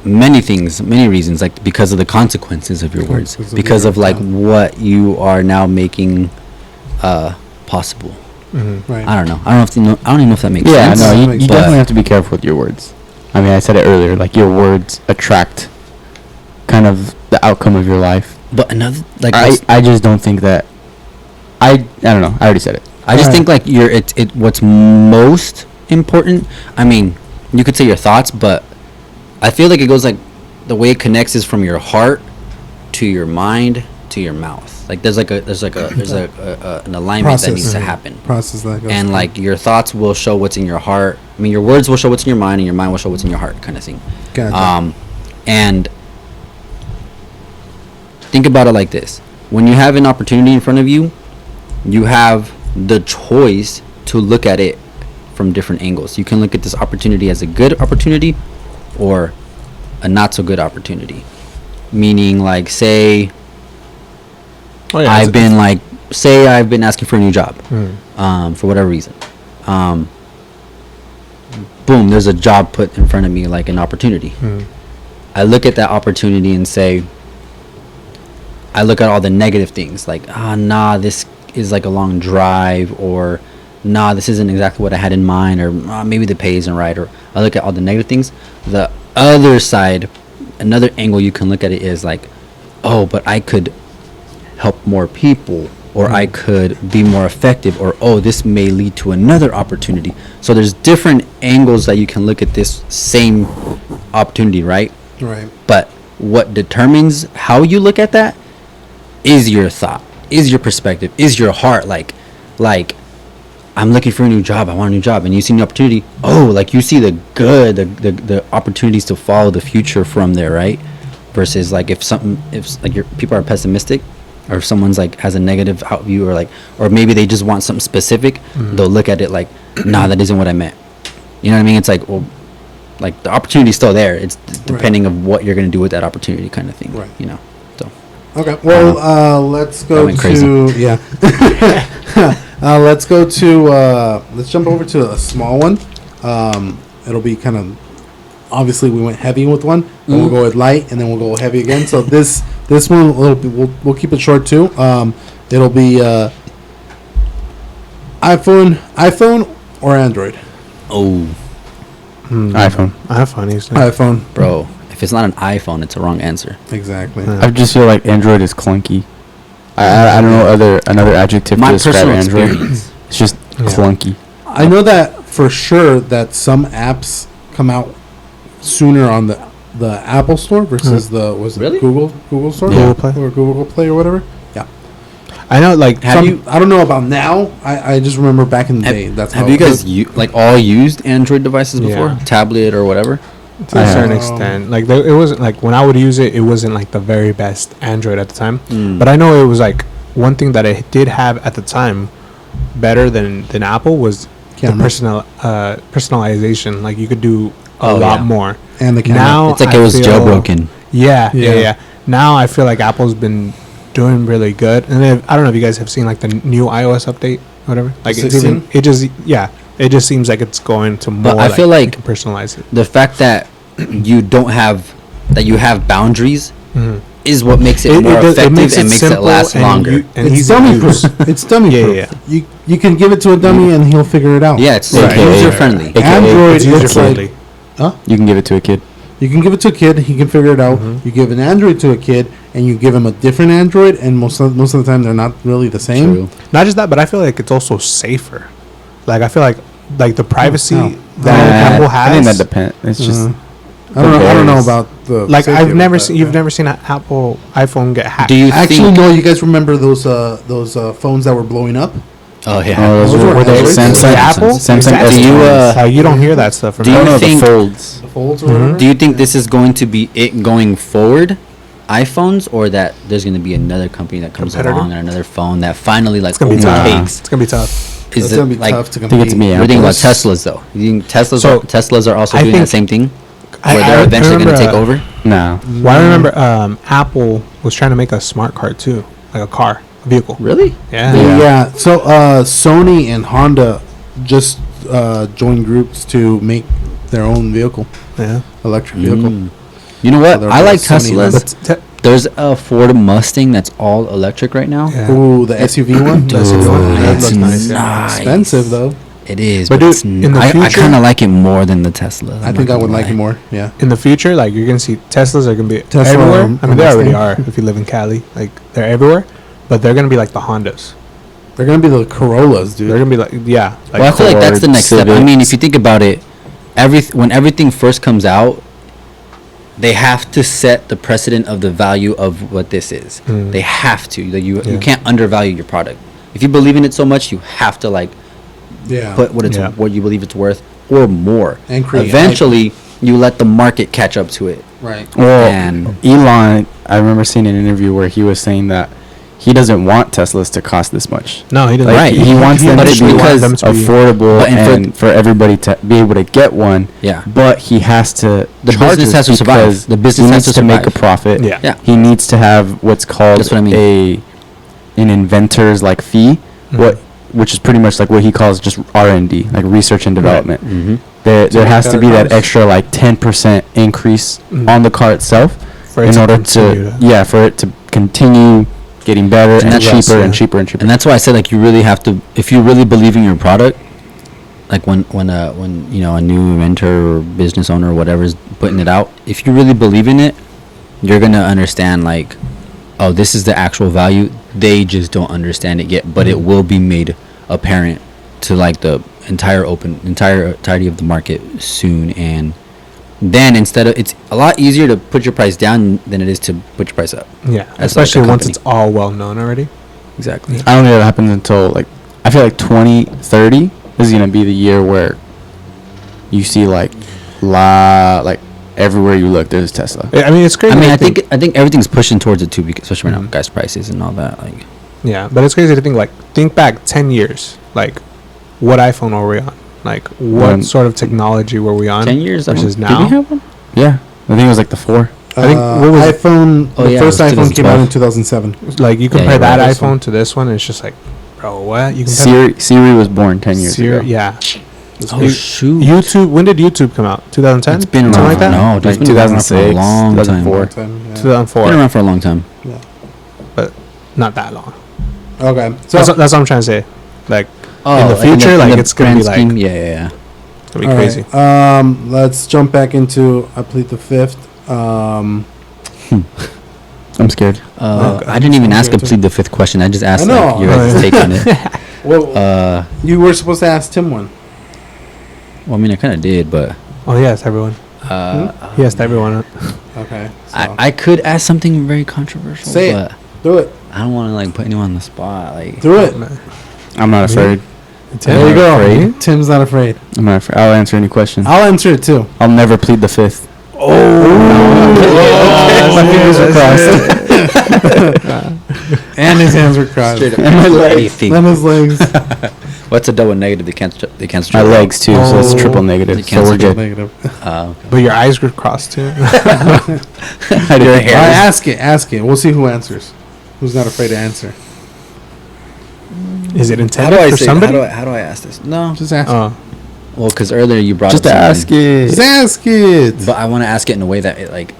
Speaker 4: many things, many reasons, like because of the consequences of your words,
Speaker 2: Consequences of
Speaker 4: because
Speaker 2: your
Speaker 4: of like
Speaker 2: words,
Speaker 4: what you are now making possible.
Speaker 2: Right.
Speaker 4: I don't know. I don't even know if that makes
Speaker 1: Yeah,
Speaker 4: sense.
Speaker 1: no, you
Speaker 2: But-
Speaker 1: definitely have to be careful with your words. I mean, I said it earlier. Like your words attract kind of the outcome of your life.
Speaker 4: But another like
Speaker 1: I just don't think that. I don't know. I already said it.
Speaker 4: I just
Speaker 2: Right.
Speaker 4: think like what's most important. I mean, you could say your thoughts, but I feel like it goes like the way it connects is from your heart to your mind to your mouth. Like there's an alignment that needs to happen.
Speaker 2: Process that goes
Speaker 4: And
Speaker 2: through.
Speaker 4: like your thoughts will show what's in your heart. I mean, your words will show what's in your mind, and your mind will show what's in your heart, kind of thing.
Speaker 2: Gotcha.
Speaker 4: And think about it like this: when you have an opportunity in front of you, you have the choice to look at it from different angles. You can look at this opportunity as a good opportunity or a not so good opportunity. Meaning, like, say I've been asking for a new job, for whatever reason. Boom, there's a job put in front of me, like an opportunity. I look at that opportunity and say, I look at all the negative things, like, nah, this is like a long drive, or nah, this isn't exactly what I had in mind, or maybe the pay isn't right, or I look at all the negative things. The other side, another angle you can look at it is like, oh, but I could help more people, or I could be more effective, or oh, this may lead to another opportunity. So there's different angles that you can look at this same opportunity, right?
Speaker 2: Right.
Speaker 4: But what determines how you look at that is your thought, is your perspective, is your heart. Like I'm looking for a new job, I want a new job, and you see an opportunity, oh, like you see the good, the opportunities to follow the future from there, right? Versus like if like your people are pessimistic, or if someone's like has a negative out view, or maybe they just want something specific, they'll look at it like, nah, that isn't what I meant. You know what I mean? It's like, well, like the opportunity's still there. It's depending of what you're gonna do with that opportunity, kind of thing.
Speaker 2: Right.
Speaker 4: You know. So.
Speaker 2: Okay. Well, let's go
Speaker 4: went
Speaker 2: to
Speaker 4: crazy.
Speaker 2: let's go to let's jump over to a small one. It'll be kind of obviously we went heavy with one, and we'll go with light, and then we'll go heavy again. So this one we'll keep it short too. It'll be iPhone or Android.
Speaker 4: Oh,
Speaker 1: iPhone.
Speaker 2: iPhone,
Speaker 4: bro. If it's not an iPhone, it's a wrong answer.
Speaker 2: exactly.
Speaker 1: I just feel like Android is clunky. I don't know another adjective
Speaker 4: My
Speaker 1: to describe
Speaker 4: personal
Speaker 1: Android.
Speaker 4: experience.
Speaker 1: It's just clunky.
Speaker 2: I know that for sure that some apps come out sooner on the Apple Store versus the
Speaker 4: Really?
Speaker 2: Google Store,
Speaker 3: Google Play.
Speaker 2: or Google Play or whatever. Yeah,
Speaker 3: I know, like,
Speaker 2: I don't know about now. I just remember back in the day. That's
Speaker 4: Have
Speaker 2: how
Speaker 4: you
Speaker 2: it
Speaker 4: guys
Speaker 2: was.
Speaker 4: like all used Android devices before?
Speaker 3: Yeah.
Speaker 4: Tablet or whatever?
Speaker 3: to a certain
Speaker 2: Um,
Speaker 3: extent. Like, it wasn't like when I would use it, it wasn't like the very best Android at the time.
Speaker 4: Mm.
Speaker 3: But I know it was like one thing that I did have at the time better than Apple was
Speaker 2: Camera.
Speaker 3: the personalization. Like, you could do a lot more.
Speaker 2: And the camera.
Speaker 3: Now
Speaker 4: It's like
Speaker 3: I
Speaker 4: it was
Speaker 3: feel-
Speaker 4: jailbroken.
Speaker 3: Yeah.
Speaker 2: Yeah.
Speaker 3: Now I feel like Apple's been doing really good, and then, I don't know if you guys have seen like the new iOS update, whatever. Like, it's
Speaker 2: 16?
Speaker 3: it just seems like it's going to more.
Speaker 4: But I feel like
Speaker 3: you can personalize it.
Speaker 4: The fact that you have boundaries
Speaker 3: Mhm.
Speaker 4: is what makes it more effective and makes it
Speaker 3: simple,
Speaker 4: last
Speaker 3: and
Speaker 4: longer.
Speaker 3: and
Speaker 2: it's
Speaker 3: easy to
Speaker 2: dummy
Speaker 3: use.
Speaker 2: proof. It's dummy
Speaker 3: Yeah,
Speaker 2: proof.
Speaker 3: yeah.
Speaker 2: You can give it to a dummy and he'll figure it out.
Speaker 4: Yeah, it's
Speaker 1: Right.
Speaker 4: user friendly.
Speaker 1: AKA
Speaker 2: Android,
Speaker 3: It's
Speaker 2: it's
Speaker 3: user-friendly.
Speaker 2: like
Speaker 1: You can give it to a kid.
Speaker 2: you can give it to a kid, he can figure it out.
Speaker 3: Mhm.
Speaker 2: You give an Android to a kid, and you give him a different Android, and most of the time they're not really the same.
Speaker 4: True.
Speaker 3: Not just that, but I feel like it's also safer. Like, I feel like the privacy
Speaker 2: how?
Speaker 3: that Apple has.
Speaker 1: I think that depends. It's just
Speaker 2: I don't know
Speaker 1: varies.
Speaker 2: about the
Speaker 3: like,
Speaker 2: safety
Speaker 3: I've
Speaker 2: of
Speaker 3: never
Speaker 2: it,
Speaker 3: seen.
Speaker 2: but,
Speaker 3: You've
Speaker 2: yeah.
Speaker 3: never seen an Apple iPhone get hacked.
Speaker 4: Do you
Speaker 2: Actually,
Speaker 4: think?
Speaker 2: no. You guys remember those phones that were blowing up?
Speaker 4: Oh yeah.
Speaker 1: Oh,
Speaker 2: Those were
Speaker 1: Samsung.
Speaker 2: Android?
Speaker 3: Apple?
Speaker 1: Samsung
Speaker 3: Exactly.
Speaker 4: Do you,
Speaker 1: S20s.
Speaker 3: you don't hear that stuff from
Speaker 4: do you
Speaker 3: Apple.
Speaker 1: no,
Speaker 4: think-
Speaker 1: the folds?
Speaker 2: The folds or
Speaker 3: Mhm.
Speaker 2: whatever?
Speaker 4: Do you think this is going to be it going forward, iPhones, or that there's going to be another company that comes
Speaker 3: Competitor?
Speaker 4: along and another phone that finally like
Speaker 3: It's gonna be tough.
Speaker 4: overtakes?
Speaker 3: It's gonna be tough.
Speaker 2: It's
Speaker 4: Is
Speaker 2: gonna be
Speaker 4: it like?
Speaker 2: tough to
Speaker 1: I think
Speaker 2: compete.
Speaker 1: it's me.
Speaker 4: We're thinking about
Speaker 1: Apple's-
Speaker 4: Teslas though. You think
Speaker 3: So,
Speaker 4: Teslas are also
Speaker 3: I
Speaker 4: doing that
Speaker 3: think-
Speaker 4: same thing,
Speaker 3: I-
Speaker 4: where
Speaker 3: I
Speaker 4: they're eventually going to
Speaker 3: remember,
Speaker 4: take over?
Speaker 1: No.
Speaker 3: Well, I remember Apple was trying to make a smart car too, like a car. vehicle.
Speaker 4: Really?
Speaker 3: Yeah.
Speaker 2: Yeah. So Sony and Honda just joined groups to make their own vehicle,
Speaker 3: Yeah.
Speaker 2: electric vehicle.
Speaker 4: You know what?
Speaker 2: They're
Speaker 4: I like
Speaker 2: Sony
Speaker 4: Teslas.
Speaker 3: But
Speaker 4: There's a Ford Mustang that's all electric right now.
Speaker 3: Yeah.
Speaker 2: Ooh, the SUV one.
Speaker 3: The SUV one. That
Speaker 4: It's
Speaker 3: looks nice, yeah.
Speaker 4: nice.
Speaker 2: Expensive though.
Speaker 4: It is,
Speaker 3: But
Speaker 4: but,
Speaker 3: dude,
Speaker 4: it's
Speaker 3: in the
Speaker 4: I
Speaker 3: future-
Speaker 4: kind of like it more than the Tesla.
Speaker 2: I think I would like it more. Yeah.
Speaker 3: in the future, like you're gonna see Teslas are gonna be
Speaker 2: Tesla
Speaker 3: everywhere.
Speaker 2: or-
Speaker 3: I mean,
Speaker 2: or
Speaker 3: they already
Speaker 2: Mustang.
Speaker 3: are. If you live in Cali, like they're everywhere, but they're gonna be like the Hondas.
Speaker 2: They're gonna be the Corollas, dude.
Speaker 3: They're gonna be like yeah. Like
Speaker 4: Well, I feel like that's the
Speaker 1: Ford,
Speaker 4: next step. I
Speaker 1: Civics.
Speaker 4: mean, if you think about it, when everything first comes out, they have to set the precedent of the value of what this is.
Speaker 3: Mm.
Speaker 4: They have to. Like, you
Speaker 3: Yeah.
Speaker 4: can't undervalue your product. If you believe in it so much, you have to like
Speaker 2: yeah.
Speaker 4: put what it's
Speaker 3: Yeah.
Speaker 4: what you believe it's worth or more.
Speaker 2: And create
Speaker 4: Eventually, you let the market catch up to it.
Speaker 2: right.
Speaker 1: Well,
Speaker 4: And-
Speaker 1: Elon, I remember seeing an interview where he was saying that he doesn't want Teslas to cost this much.
Speaker 3: no, he doesn't.
Speaker 1: Like, he wants them
Speaker 4: but
Speaker 1: to
Speaker 4: it's
Speaker 1: be
Speaker 4: because
Speaker 1: affordable
Speaker 4: But
Speaker 1: and for everybody to be able to get one.
Speaker 4: Yeah.
Speaker 1: But he has to.
Speaker 4: The
Speaker 1: charge
Speaker 4: business
Speaker 1: us
Speaker 4: has to survive.
Speaker 1: because
Speaker 4: The business
Speaker 1: he
Speaker 4: has
Speaker 1: needs
Speaker 4: to
Speaker 1: make a
Speaker 4: survive.
Speaker 1: profit.
Speaker 3: Yeah.
Speaker 4: Yeah.
Speaker 1: He needs to have what's called
Speaker 4: That's what I mean.
Speaker 1: an inventor's like fee,
Speaker 3: Mhm.
Speaker 1: which is pretty much like what he calls just R&D, like research and development.
Speaker 4: Mm-hmm.
Speaker 1: There
Speaker 2: make
Speaker 1: has to
Speaker 2: better
Speaker 1: be that
Speaker 2: cars.
Speaker 1: extra like 10% increase
Speaker 3: Mhm.
Speaker 1: on the car itself
Speaker 3: For it
Speaker 1: in
Speaker 3: to
Speaker 1: order
Speaker 3: continue
Speaker 1: to for it to continue getting better and
Speaker 4: that's-
Speaker 1: cheaper
Speaker 3: yeah.
Speaker 1: and cheaper and cheaper.
Speaker 4: And that's why I said like you really have to, if you really believe in your product, like when you know a new inventor or business owner or whatever is putting it out, if you really believe in it, you're gonna understand like, oh, this is the actual value. They just don't understand it yet, but it will be made apparent to like the entirety of the market soon. And then it's a lot easier to put your price down than it is to put your price up.
Speaker 3: Yeah,
Speaker 4: As like a
Speaker 3: especially once
Speaker 4: company.
Speaker 3: it's all well known already.
Speaker 4: Exactly.
Speaker 1: I don't think that happens until like I feel like 2030 is gonna be the year where you see like everywhere you look there's a Tesla.
Speaker 3: I mean, it's crazy.
Speaker 4: I mean,
Speaker 3: to
Speaker 4: I think everything's pushing towards it too, because especially right now,
Speaker 3: Mhm.
Speaker 4: gas prices and all that. Like,
Speaker 3: yeah, but it's crazy to think back 10 years, like what iPhone were we on? Like what
Speaker 1: When-
Speaker 3: sort of technology were we on?
Speaker 4: 10 years
Speaker 3: versus
Speaker 4: Did
Speaker 3: now.
Speaker 4: we have one?
Speaker 1: Yeah, I think it was like the 4.
Speaker 3: I think what was it?
Speaker 2: iPhone.
Speaker 4: Oh,
Speaker 2: the
Speaker 4: yeah,
Speaker 2: first
Speaker 4: it was
Speaker 2: iPhone came out in
Speaker 1: 2012.
Speaker 2: 2007.
Speaker 3: Like you
Speaker 4: Yeah,
Speaker 3: compare
Speaker 4: you're
Speaker 3: that
Speaker 4: right.
Speaker 2: This one.
Speaker 3: iPhone to this one, it's just like, bro, what? You compare
Speaker 1: Siri was born 10 years
Speaker 3: Siri-
Speaker 1: ago.
Speaker 3: Yeah.
Speaker 4: Oh shoot!
Speaker 3: YouTube. When did YouTube come out? 2010.
Speaker 4: It's been
Speaker 3: something
Speaker 4: around.
Speaker 3: like that.
Speaker 4: No, dude,
Speaker 1: Like
Speaker 4: it's been around for a
Speaker 1: 2006,
Speaker 4: long time.
Speaker 1: 2004.
Speaker 4: It's
Speaker 3: 2004.
Speaker 4: been around for a long time.
Speaker 3: But not that long.
Speaker 2: Okay, so
Speaker 3: That's what I'm trying to say. Like
Speaker 4: Oh,
Speaker 3: in the future, like it's gonna be
Speaker 4: grand
Speaker 3: like
Speaker 4: scheme, yeah.
Speaker 3: it's gonna be
Speaker 2: all
Speaker 3: crazy.
Speaker 2: right, let's jump back into I plead the fifth.
Speaker 1: I'm scared.
Speaker 2: Okay.
Speaker 4: I didn't even
Speaker 2: I'm
Speaker 4: ask
Speaker 2: scared
Speaker 4: a
Speaker 2: too.
Speaker 4: plead the fifth question. I just asked
Speaker 2: I know.
Speaker 4: like, your guys' take on it.
Speaker 2: Well, you were supposed to ask Tim one.
Speaker 4: Well, I mean, I kind of did, but
Speaker 3: Oh yes, everyone. Yes, everyone.
Speaker 2: Okay, so
Speaker 4: I could ask something very controversial.
Speaker 2: Say it.
Speaker 4: but
Speaker 2: do it.
Speaker 4: I don't want to like put anyone on the spot. Like,
Speaker 2: Do it.
Speaker 1: I'm not afraid.
Speaker 3: Tim,
Speaker 2: There you go.
Speaker 1: afraid.
Speaker 2: Tim's not afraid.
Speaker 1: I'm not afraid. I'll answer any question.
Speaker 2: I'll answer it too.
Speaker 1: I'll never plead the fifth.
Speaker 2: My fingers are crossed. And his hands were crossed.
Speaker 4: straight up.
Speaker 1: And my legs.
Speaker 4: anything.
Speaker 2: And his legs.
Speaker 4: What's a double negative? They can't. They can't.
Speaker 1: My legs too, so it's
Speaker 2: Oh.
Speaker 1: triple negative.
Speaker 4: You
Speaker 1: So
Speaker 4: can't
Speaker 1: we're good.
Speaker 2: Negative.
Speaker 3: But your eyes were crossed too.
Speaker 1: I did.
Speaker 2: All right, ask it. Ask it. We'll see who answers. Who's not afraid to answer?
Speaker 3: Is it
Speaker 4: How
Speaker 3: intended
Speaker 4: do I
Speaker 3: for
Speaker 4: say?
Speaker 3: somebody?
Speaker 4: How do I ask this? No.
Speaker 2: Just ask.
Speaker 3: Oh,
Speaker 4: Well, because earlier you brought
Speaker 1: Just
Speaker 4: up
Speaker 1: ask
Speaker 4: something,
Speaker 1: it.
Speaker 2: Just ask it.
Speaker 4: but I want to ask it in a way that it like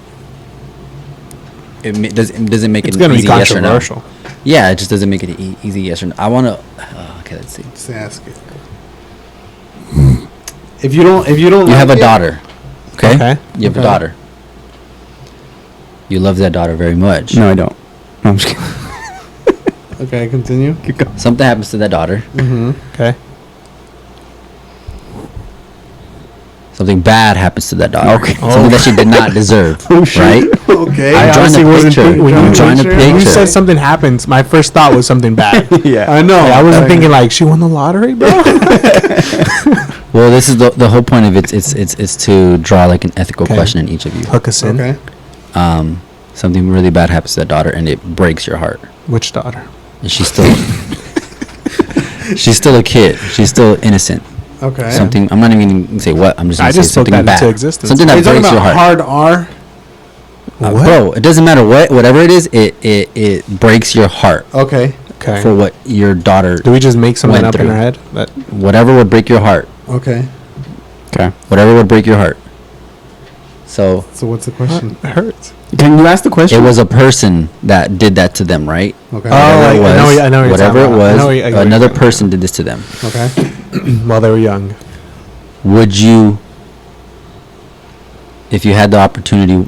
Speaker 4: doesn't make
Speaker 3: it's
Speaker 4: it
Speaker 3: gonna
Speaker 4: an
Speaker 3: be
Speaker 4: easy yes or no.
Speaker 3: controversial.
Speaker 4: Yeah, it just doesn't make it an easy yes or no. I want to. Okay, let's see.
Speaker 2: Just ask it. If you don't,
Speaker 4: You
Speaker 2: like
Speaker 4: have a
Speaker 2: it-
Speaker 4: daughter. Okay.
Speaker 3: Okay.
Speaker 4: You have a
Speaker 2: Okay.
Speaker 4: daughter. You love that daughter very much.
Speaker 1: No, I don't. No, I'm just kidding.
Speaker 2: Okay, continue.
Speaker 4: Something happens to that daughter.
Speaker 2: Mm-hmm.
Speaker 3: Okay.
Speaker 4: Something bad happens to that daughter.
Speaker 1: Okay.
Speaker 4: Something that she did not deserve. Right?
Speaker 2: Okay.
Speaker 4: I'm
Speaker 3: I
Speaker 4: drawing
Speaker 3: honestly
Speaker 4: a
Speaker 3: wasn't
Speaker 4: picture.
Speaker 3: thinking when
Speaker 4: I'm
Speaker 3: you
Speaker 4: drawing a
Speaker 2: picture-
Speaker 3: When you
Speaker 4: picture.
Speaker 3: said something happens, my first thought was something bad.
Speaker 1: Yeah.
Speaker 2: I know.
Speaker 3: Like, I wasn't thinking like she won the lottery, bro.
Speaker 4: Well, this is the whole point of it. It's to draw like an ethical
Speaker 3: Okay.
Speaker 4: question in each of you.
Speaker 3: Hook us in.
Speaker 2: Okay.
Speaker 4: Something really bad happens to that daughter, and it breaks your heart.
Speaker 3: Which daughter?
Speaker 4: And she's still she's still a kid. She's still innocent.
Speaker 2: Okay.
Speaker 4: Something. I'm not even gonna say what. I'm just gonna
Speaker 3: I
Speaker 4: say
Speaker 3: just spoke
Speaker 4: something
Speaker 3: that
Speaker 4: bad.
Speaker 3: into existence.
Speaker 4: Something
Speaker 2: Are you
Speaker 4: that
Speaker 2: talking
Speaker 4: breaks your
Speaker 2: about
Speaker 4: heart.
Speaker 2: hard R?
Speaker 3: What?
Speaker 4: Bro, it doesn't matter whatever it is. It breaks your heart.
Speaker 2: Okay.
Speaker 3: Okay.
Speaker 4: for what your daughter.
Speaker 3: Do we just make something
Speaker 4: went
Speaker 3: up in
Speaker 4: through.
Speaker 3: our head? That
Speaker 4: Whatever would break your heart.
Speaker 2: Okay.
Speaker 1: Okay.
Speaker 4: Whatever would break your heart. So
Speaker 2: So what's the question?
Speaker 3: it hurts.
Speaker 1: Can you ask the question?
Speaker 4: it was a person that did that to them, right?
Speaker 2: Okay.
Speaker 3: Oh,
Speaker 4: Whatever it
Speaker 3: I know
Speaker 4: was,
Speaker 3: what you're
Speaker 4: whatever
Speaker 3: talking
Speaker 4: it
Speaker 3: about. I know
Speaker 4: was,
Speaker 3: what you're
Speaker 4: another
Speaker 3: talking
Speaker 4: person did this to them.
Speaker 2: Okay.
Speaker 3: While they were young.
Speaker 4: Would you, if you had the opportunity,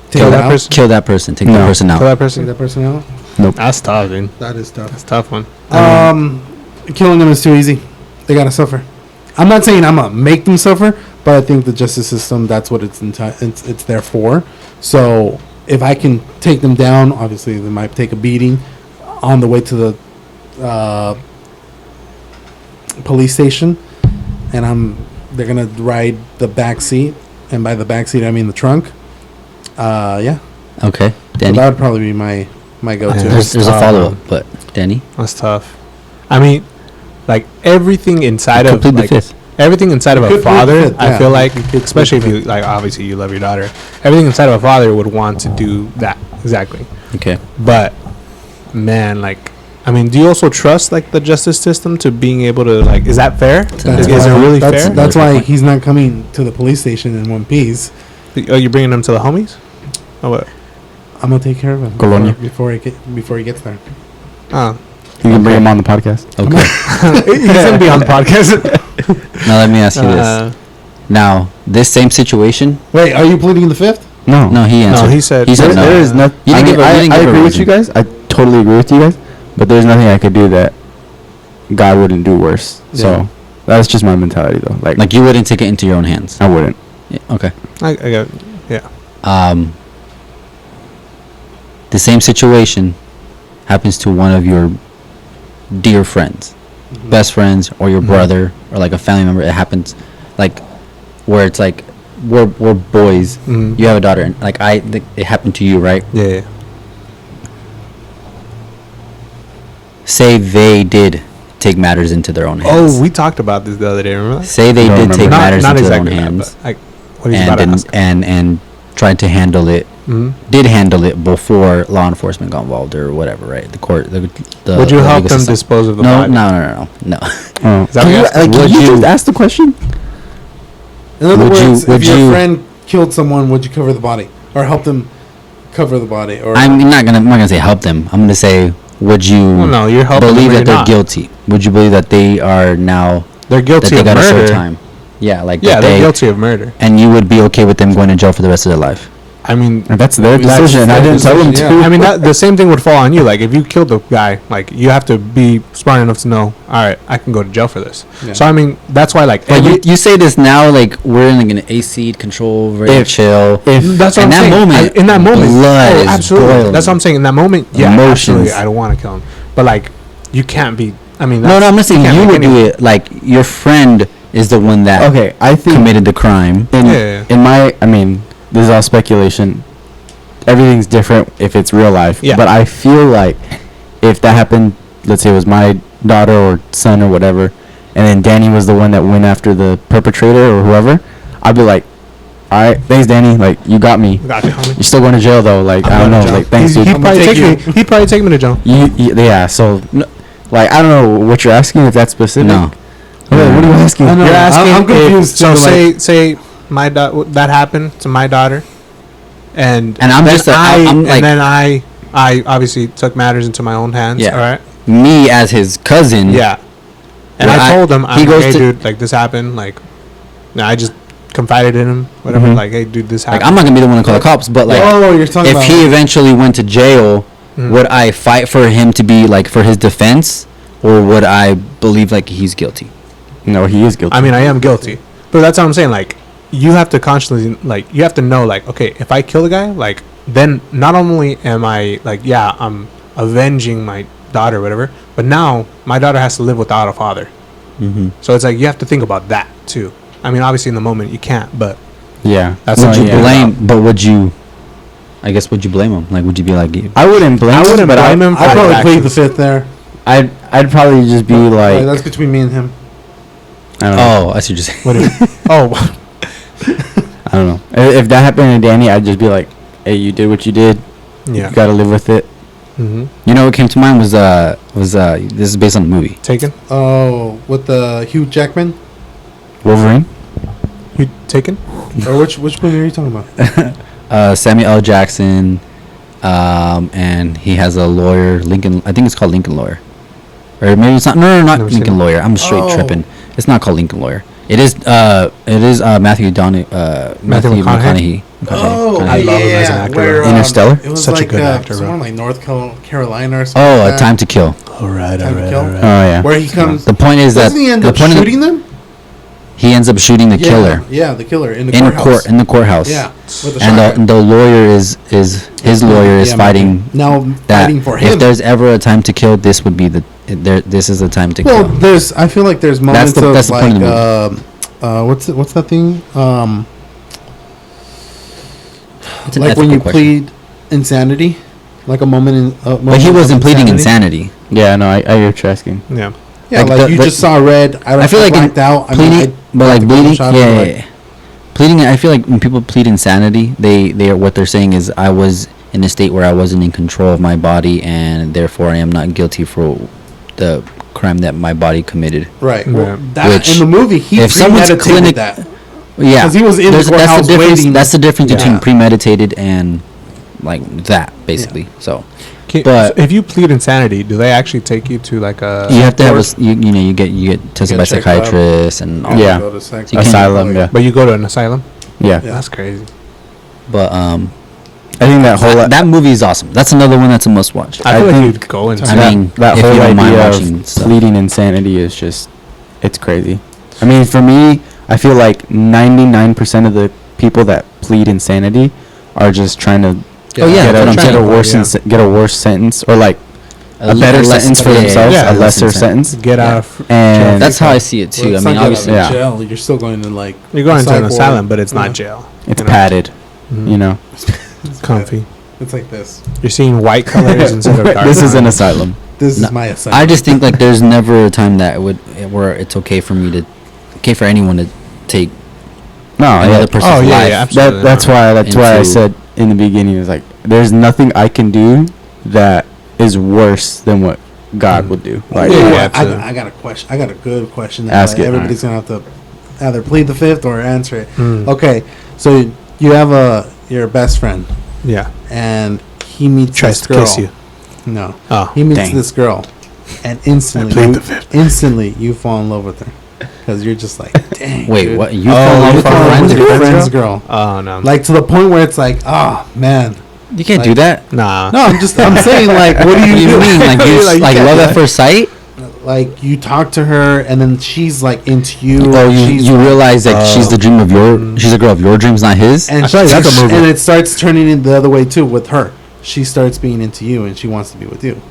Speaker 2: Take it out.
Speaker 4: kill that person, take
Speaker 1: No.
Speaker 4: that person
Speaker 3: Kill
Speaker 4: out?
Speaker 3: that
Speaker 2: Take
Speaker 3: person.
Speaker 2: that person out.
Speaker 3: That's tough, dude.
Speaker 2: That is tough.
Speaker 3: That's a tough one.
Speaker 2: Killing them is too easy. They gotta suffer. I'm not saying I'm gonna make them suffer, but I think the justice system, that's what it's there for. So if I can take them down, obviously they might take a beating on the way to the police station, and they're gonna ride the back seat, and by the back seat I mean the trunk. Yeah.
Speaker 4: Okay,
Speaker 2: So
Speaker 4: Danny.
Speaker 2: that would probably be my go-to.
Speaker 3: Yeah.
Speaker 4: There's a
Speaker 3: tough,
Speaker 4: follow up,
Speaker 3: man.
Speaker 4: but Danny,
Speaker 3: That's tough. I mean, like everything inside of
Speaker 4: complete the
Speaker 3: like
Speaker 4: fifth.
Speaker 3: everything inside of
Speaker 2: You
Speaker 3: a
Speaker 2: could plead the
Speaker 3: father,
Speaker 2: fifth,
Speaker 3: I
Speaker 2: yeah.
Speaker 3: feel like,
Speaker 2: You could
Speaker 3: especially if
Speaker 2: plead the
Speaker 3: you like, obviously you love your daughter. Everything inside of a father would want to do that exactly.
Speaker 4: Okay.
Speaker 3: But man, like, I mean, do you also trust like the justice system to being able to like? Is that fair?
Speaker 4: That's
Speaker 3: Is it really
Speaker 2: that's,
Speaker 3: fair?
Speaker 2: That's why he's not coming to the police station in one piece.
Speaker 3: Oh, you're bringing them to the homies? Oh, what?
Speaker 2: I'm gonna take care of him
Speaker 1: Colonia.
Speaker 2: before he gets there.
Speaker 3: Oh,
Speaker 1: You can bring him on the podcast.
Speaker 4: Okay.
Speaker 3: he's gonna be on the podcast.
Speaker 4: Now let me ask you
Speaker 3: Uh,
Speaker 4: this. Now, this same situation.
Speaker 2: Wait, are you pleading the fifth?
Speaker 1: No.
Speaker 4: No, he answered.
Speaker 3: he said
Speaker 1: There,
Speaker 4: no.
Speaker 1: there is nothing.
Speaker 4: You didn't give a- you didn't
Speaker 1: I
Speaker 4: give a
Speaker 1: agree with
Speaker 4: reason.
Speaker 1: you guys. I totally agree with you guys. But there's nothing I could do that God wouldn't do worse.
Speaker 2: Yeah.
Speaker 1: So that's just my mentality, though.
Speaker 4: Like you wouldn't take it into your own hands.
Speaker 1: I wouldn't.
Speaker 4: Yeah, okay.
Speaker 3: I got, yeah.
Speaker 4: The same situation happens to one of your dear friends, best friends, or your brother, or like a family member. It happens, like where it's like we're boys.
Speaker 3: Mhm.
Speaker 4: You have a daughter, and like it happened to you, right?
Speaker 3: Yeah.
Speaker 4: Say they did take matters into their own hands.
Speaker 3: Oh, we talked about this the other day. Remember that?
Speaker 4: Say they
Speaker 1: Don't
Speaker 4: did
Speaker 1: remember.
Speaker 4: take matters
Speaker 3: not
Speaker 4: into their own
Speaker 3: exactly that,
Speaker 4: hands
Speaker 3: but like what he's about to ask.
Speaker 4: and tried to handle it.
Speaker 3: Mhm.
Speaker 4: Did handle it before law enforcement got involved or whatever, right? The court. The
Speaker 3: Would you
Speaker 4: the
Speaker 3: help
Speaker 4: legal
Speaker 3: them
Speaker 4: system.
Speaker 3: dispose of the
Speaker 4: No,
Speaker 3: body?
Speaker 4: no.
Speaker 1: Oh.
Speaker 3: Is that what you're asking?
Speaker 1: Can
Speaker 4: Would
Speaker 1: you
Speaker 4: you-
Speaker 1: just ask the question?
Speaker 2: In other
Speaker 4: Would you-
Speaker 2: words,
Speaker 4: would
Speaker 2: if your
Speaker 4: you-
Speaker 2: friend killed someone, would you cover the body or help them cover the body? Or
Speaker 4: I'm not gonna say help them. I'm gonna say, would you
Speaker 3: Well, no, you're helping them
Speaker 4: believe
Speaker 3: or
Speaker 4: that
Speaker 3: you're
Speaker 4: they're
Speaker 3: not.
Speaker 4: guilty? Would you believe that they are now
Speaker 3: They're
Speaker 4: that
Speaker 3: guilty
Speaker 4: they
Speaker 3: of
Speaker 4: got a
Speaker 3: murder.
Speaker 4: short time? Yeah, like
Speaker 3: Yeah,
Speaker 4: that
Speaker 3: they're
Speaker 4: they,
Speaker 3: guilty of murder.
Speaker 4: and you would be okay with them going to jail for the rest of their life.
Speaker 3: I mean,
Speaker 1: And that's their
Speaker 2: That's
Speaker 1: decision. I
Speaker 2: their
Speaker 1: didn't tell them to.
Speaker 2: decision, yeah.
Speaker 3: I mean, the same thing would fall on you. Like, if you killed the guy, like, you have to be smart enough to know, all right, I can go to jail for this.
Speaker 2: Yeah.
Speaker 3: So, I mean, that's why, like,
Speaker 4: But
Speaker 3: every,
Speaker 4: you say this now, like we're in like an AC control, very
Speaker 1: If-
Speaker 4: chill.
Speaker 3: that's what
Speaker 4: in
Speaker 3: I'm
Speaker 4: that
Speaker 3: saying.
Speaker 4: moment,
Speaker 3: In that moment,
Speaker 4: blood is
Speaker 3: absolutely.
Speaker 4: boiling.
Speaker 3: That's what I'm saying. In that moment, yeah,
Speaker 1: Emotions.
Speaker 3: absolutely, I don't want to kill him. But, like, you can't be, I mean,
Speaker 4: No, I'm not saying
Speaker 3: can't
Speaker 4: you
Speaker 3: make
Speaker 4: would do
Speaker 3: any-
Speaker 4: it. Like your friend is the one that
Speaker 1: Okay, I think
Speaker 4: committed the crime.
Speaker 1: in I mean, this is all speculation. Everything's different if it's real life.
Speaker 3: Yeah.
Speaker 1: But I feel like if that happened, let's say it was my daughter or son or whatever, and then Danny was the one that went after the perpetrator or whoever, I'd be like, all right, thanks, Danny. Like, you got me.
Speaker 3: Gotcha, homie.
Speaker 1: You're still going to jail, though. Like,
Speaker 3: I'm
Speaker 1: I don't
Speaker 3: going
Speaker 1: know.
Speaker 3: to jail.
Speaker 1: Like, thanks, dude.
Speaker 3: He'd
Speaker 2: I'm
Speaker 3: probably
Speaker 2: gonna
Speaker 3: take
Speaker 2: take
Speaker 3: me. He'd probably take me to jail.
Speaker 1: Yeah, so, like, I don't know what you're asking, if that's specific.
Speaker 4: No.
Speaker 1: Okay, what are you asking?
Speaker 2: I know.
Speaker 3: You're asking.
Speaker 2: I'm confused.
Speaker 3: So
Speaker 2: too,
Speaker 3: say my that happened to my daughter, and
Speaker 4: I'm
Speaker 3: then
Speaker 4: just I'm like-
Speaker 3: and then I obviously took matters into my own hands.
Speaker 4: Yeah.
Speaker 3: All right.
Speaker 4: Me as his cousin.
Speaker 3: Yeah. And
Speaker 4: Well,
Speaker 3: I told him,
Speaker 4: he
Speaker 3: I'm
Speaker 4: goes
Speaker 3: like, hey,
Speaker 4: to-
Speaker 3: dude, like this happened. Like, no, I just confided in him. Whatever.
Speaker 1: Mhm.
Speaker 3: Like, hey, dude, this
Speaker 4: Like
Speaker 3: happened.
Speaker 4: I'm not gonna be the one to call the cops, but like
Speaker 2: oh, you're talking
Speaker 4: if
Speaker 2: about
Speaker 4: he eventually went to jail,
Speaker 3: Mhm.
Speaker 4: would I fight for him to be like for his defense, or would I believe like he's guilty?
Speaker 1: No, he is guilty.
Speaker 3: I mean, I am guilty, but that's what I'm saying. Like, you have to constantly, like, you have to know, like, okay, if I kill the guy, like, then not only am I like, yeah, I'm avenging my daughter, or whatever, but now my daughter has to live without a father.
Speaker 4: Mm-hmm.
Speaker 3: So it's like you have to think about that too. I mean, obviously in the moment you can't, but
Speaker 1: yeah.
Speaker 3: That's
Speaker 4: Would
Speaker 3: what
Speaker 4: you
Speaker 3: yeah.
Speaker 4: blame? But would you? I guess would you blame him? Like, would you be like?
Speaker 1: I wouldn't blame
Speaker 3: I
Speaker 1: him,
Speaker 3: wouldn't
Speaker 1: but
Speaker 3: blame him for
Speaker 2: I'd probably
Speaker 3: his
Speaker 2: plead the
Speaker 3: actions.
Speaker 2: fifth there.
Speaker 1: I'd probably just be like,
Speaker 2: that's between me and him.
Speaker 1: I don't know.
Speaker 4: Oh, I see what you're saying.
Speaker 3: What do you, oh,
Speaker 1: I don't know. If that happened to Danny, I'd just be like, hey, you did what you did.
Speaker 3: yeah.
Speaker 1: You gotta live with it.
Speaker 4: You know what came to mind was this is based on a movie.
Speaker 3: Taken.
Speaker 2: Oh, with the Hugh Jackman,
Speaker 1: Wolverine.
Speaker 3: You Taken.
Speaker 2: or which movie are you talking about?
Speaker 4: Samuel L. Jackson, and he has a lawyer, Lincoln. I think it's called Lincoln Lawyer, or maybe it's not. No, not
Speaker 3: Never seen
Speaker 4: Lincoln
Speaker 3: it.
Speaker 4: Lawyer. I'm straight
Speaker 2: Oh.
Speaker 4: tripping. It's not called Lincoln Lawyer. It is Matthew McConaughey.
Speaker 2: Oh,
Speaker 3: I love him as an actor.
Speaker 2: Where,
Speaker 4: Interstellar?
Speaker 2: It was
Speaker 3: Such a
Speaker 2: like
Speaker 3: good actor, bro.
Speaker 2: somewhere like North Carolina or something.
Speaker 4: Oh,
Speaker 2: like
Speaker 4: A
Speaker 2: that.
Speaker 4: Time to Kill.
Speaker 3: All right,
Speaker 2: Time to Kill?
Speaker 1: Oh yeah.
Speaker 2: Where he comes.
Speaker 4: The point is that
Speaker 2: Doesn't he end
Speaker 4: the
Speaker 2: up
Speaker 4: point
Speaker 2: shooting them?
Speaker 4: he ends up shooting the killer
Speaker 2: Yeah, the killer in the
Speaker 4: in
Speaker 2: courthouse.
Speaker 4: the courthouse.
Speaker 2: Yeah, with the
Speaker 4: And
Speaker 2: shotgun.
Speaker 4: the lawyer is his lawyer is
Speaker 2: Yeah,
Speaker 4: fighting
Speaker 2: now
Speaker 4: that
Speaker 2: fighting for him.
Speaker 4: if there's ever a time to kill, this would be this is the time to
Speaker 2: Well,
Speaker 4: kill.
Speaker 2: I feel like there's moments
Speaker 4: that's the
Speaker 2: of
Speaker 4: point
Speaker 2: like
Speaker 4: of the
Speaker 2: what's that thing?
Speaker 4: It's an
Speaker 2: Like when
Speaker 4: ethical
Speaker 2: you
Speaker 4: question.
Speaker 2: plead insanity, like a moment in.
Speaker 4: But he wasn't pleading insanity.
Speaker 1: Yeah, no, I hear what you're asking.
Speaker 3: Yeah.
Speaker 2: Yeah, like
Speaker 4: the-
Speaker 2: you just saw red. I
Speaker 4: feel like in
Speaker 2: blacked out.
Speaker 4: pleading, but like bleeding,
Speaker 2: shot,
Speaker 4: yeah,
Speaker 2: like-
Speaker 4: yeah, yeah. Pleading. I feel like when people plead insanity, they are what they're saying is I was in a state where I wasn't in control of my body, and therefore I am not guilty for the crime that my body committed.
Speaker 2: Right.
Speaker 3: Yeah.
Speaker 2: Well, that
Speaker 4: Which,
Speaker 2: in the movie, he
Speaker 4: if someone's
Speaker 2: premeditated
Speaker 4: clinic-
Speaker 2: that.
Speaker 4: Yeah,
Speaker 2: 'Cause he was in the
Speaker 4: There's- that's
Speaker 2: courthouse
Speaker 4: the difference.
Speaker 2: waiting.
Speaker 4: That's the difference
Speaker 2: Yeah.
Speaker 4: between premeditated and like that, basically. So But-
Speaker 3: if you plead insanity, do they actually take you to like a?
Speaker 4: you have to have
Speaker 2: course.
Speaker 4: you know you get tested by
Speaker 2: get checked up.
Speaker 4: psychiatrists and all
Speaker 1: Yeah.
Speaker 2: Go to sex-
Speaker 4: You can't-
Speaker 1: Asylum. Yeah.
Speaker 3: But you go to an asylum.
Speaker 1: Yeah.
Speaker 2: Yeah.
Speaker 3: That's crazy.
Speaker 4: But
Speaker 1: I think that whole
Speaker 4: that movie is awesome. That's another one that's a must watch.
Speaker 3: I feel like
Speaker 1: think-
Speaker 3: you'd go into.
Speaker 4: I
Speaker 1: that,
Speaker 4: mean,
Speaker 1: that
Speaker 4: if
Speaker 1: whole
Speaker 4: you don't mind
Speaker 1: idea
Speaker 4: watching
Speaker 1: of
Speaker 4: stuff.
Speaker 1: pleading insanity is just, it's crazy. I mean, for me, I feel like 99% of the people that plead insanity are just trying to
Speaker 4: Oh, yeah,
Speaker 1: get,
Speaker 4: that's what I'm saying.
Speaker 1: get a worse sentence or like a better
Speaker 4: less-
Speaker 1: sentence for
Speaker 4: yeah,
Speaker 1: themselves,
Speaker 3: yeah,
Speaker 1: a
Speaker 3: less
Speaker 1: lesser
Speaker 4: sentence.
Speaker 1: sentence.
Speaker 3: get
Speaker 4: Yeah.
Speaker 3: out of.
Speaker 1: And
Speaker 4: That's how I see it too.
Speaker 2: Well,
Speaker 4: I
Speaker 2: it's
Speaker 4: mean,
Speaker 2: not
Speaker 4: obviously,
Speaker 2: getting out of
Speaker 1: yeah.
Speaker 2: jail. You're still going to like.
Speaker 3: You're going to an
Speaker 2: psych
Speaker 3: asylum,
Speaker 2: ward.
Speaker 3: but it's
Speaker 2: Yeah.
Speaker 3: not jail.
Speaker 1: it's
Speaker 3: You know?
Speaker 1: padded,
Speaker 3: Mhm.
Speaker 1: you know.
Speaker 2: It's
Speaker 3: Comfy.
Speaker 2: It's like this.
Speaker 3: You're seeing white colors instead of dark.
Speaker 1: This is an
Speaker 3: colors.
Speaker 1: asylum.
Speaker 2: This
Speaker 4: No,
Speaker 2: is my assignment.
Speaker 4: I just think like there's never a time that where it's okay for me to, okay for anyone to take
Speaker 1: No,
Speaker 4: another
Speaker 1: yeah.
Speaker 4: person's
Speaker 3: Oh, yeah,
Speaker 4: life.
Speaker 3: yeah, absolutely.
Speaker 1: That's why I
Speaker 4: Into-
Speaker 1: said in the beginning is like there's nothing I can do that is worse than what God would do. Like
Speaker 2: You know
Speaker 3: Yeah,
Speaker 2: what?
Speaker 3: absolutely.
Speaker 2: I got a question. I got a good question. That
Speaker 1: Ask
Speaker 2: like,
Speaker 1: it.
Speaker 2: Everybody's gonna have to either plead the fifth or answer it.
Speaker 3: Mm.
Speaker 2: Okay, so you have your best friend,
Speaker 3: Yeah.
Speaker 2: and he meets
Speaker 3: Tries
Speaker 2: this
Speaker 3: to
Speaker 2: girl.
Speaker 3: kiss you.
Speaker 2: No,
Speaker 3: Oh.
Speaker 2: he meets
Speaker 1: dang.
Speaker 2: this girl, and
Speaker 3: I plead the fifth.
Speaker 2: instantly you fall in love with her because you're just like, dang.
Speaker 4: Wait,
Speaker 2: dude.
Speaker 4: what? You
Speaker 3: Oh,
Speaker 4: fall in love
Speaker 3: you
Speaker 4: with
Speaker 3: fall in
Speaker 4: your
Speaker 3: love
Speaker 4: friends?
Speaker 3: with
Speaker 2: your
Speaker 3: your
Speaker 2: friend's
Speaker 3: friend's
Speaker 2: girl?
Speaker 3: Oh no.
Speaker 2: Like to the point where it's like, oh man.
Speaker 4: You can't
Speaker 2: like-
Speaker 4: do that.
Speaker 3: Nah.
Speaker 2: No, I'm saying like, what do
Speaker 4: What
Speaker 2: you
Speaker 4: do you
Speaker 2: do?
Speaker 4: mean? Like you
Speaker 2: Like, you
Speaker 4: like
Speaker 2: can't
Speaker 4: love
Speaker 2: do
Speaker 4: at
Speaker 2: that.
Speaker 4: first sight?
Speaker 2: Like you talk to her, and then she's like into you.
Speaker 4: Oh,
Speaker 2: she's
Speaker 4: you
Speaker 2: like-
Speaker 4: realize that she's the dream of she's a girl of your dreams, not his.
Speaker 2: And
Speaker 3: I feel like that's a movie.
Speaker 2: And it starts turning in the other way too with her. She starts being into you, and she wants to be with you.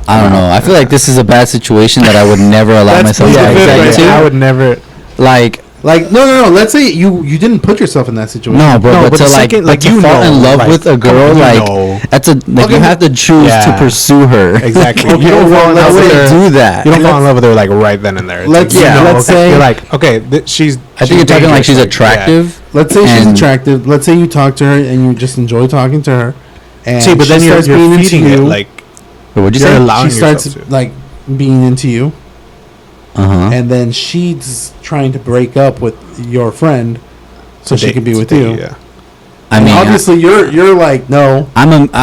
Speaker 4: I don't know. I feel like this is a bad situation that I would never allow
Speaker 2: That's
Speaker 4: myself to
Speaker 2: pretty
Speaker 4: get
Speaker 2: good,
Speaker 4: into.
Speaker 2: right?
Speaker 3: I would never.
Speaker 4: Like,
Speaker 2: Like no. Let's say you didn't put yourself in that situation.
Speaker 4: no, bro,
Speaker 3: No,
Speaker 4: but
Speaker 3: but
Speaker 4: to
Speaker 3: the
Speaker 4: like,
Speaker 3: second,
Speaker 4: but
Speaker 3: like,
Speaker 4: to
Speaker 3: you
Speaker 4: fall
Speaker 3: know,
Speaker 4: in love
Speaker 3: like,
Speaker 4: with a girl,
Speaker 3: you
Speaker 4: like
Speaker 3: know.
Speaker 4: that's a like
Speaker 2: Okay,
Speaker 4: you have to choose to
Speaker 3: Yeah.
Speaker 4: pursue her.
Speaker 3: Exactly.
Speaker 2: Okay,
Speaker 3: You don't
Speaker 2: well,
Speaker 3: fall in
Speaker 2: let's
Speaker 3: love
Speaker 4: I
Speaker 3: with
Speaker 2: say-
Speaker 3: her.
Speaker 4: wouldn't do that.
Speaker 3: You don't fall
Speaker 2: Let's-
Speaker 3: in love with her like right then and there. It's
Speaker 2: Let's-
Speaker 3: like, you
Speaker 2: yeah,
Speaker 3: know,
Speaker 2: let's say-
Speaker 3: you're like, okay, she's.
Speaker 4: I think you're talking like she's
Speaker 3: dangerous, like,
Speaker 4: attractive.
Speaker 2: Let's say she's
Speaker 4: And-
Speaker 2: attractive. Let's say you talk to her and you just enjoy talking to her.
Speaker 3: Yeah.
Speaker 2: And
Speaker 3: See, but
Speaker 2: she
Speaker 3: then you're
Speaker 2: starts being into
Speaker 3: feeding it
Speaker 2: you.
Speaker 3: like
Speaker 4: Wait, what'd you
Speaker 3: you're
Speaker 4: say?
Speaker 3: allowing
Speaker 2: She starts
Speaker 3: yourself to.
Speaker 2: like being into you,
Speaker 4: Uh huh.
Speaker 2: and then she's trying to break up with your friend so she
Speaker 3: date-
Speaker 2: can be with
Speaker 3: to
Speaker 2: you.
Speaker 3: date, Yeah.
Speaker 4: I
Speaker 2: And
Speaker 4: mean,
Speaker 2: obviously you're like no.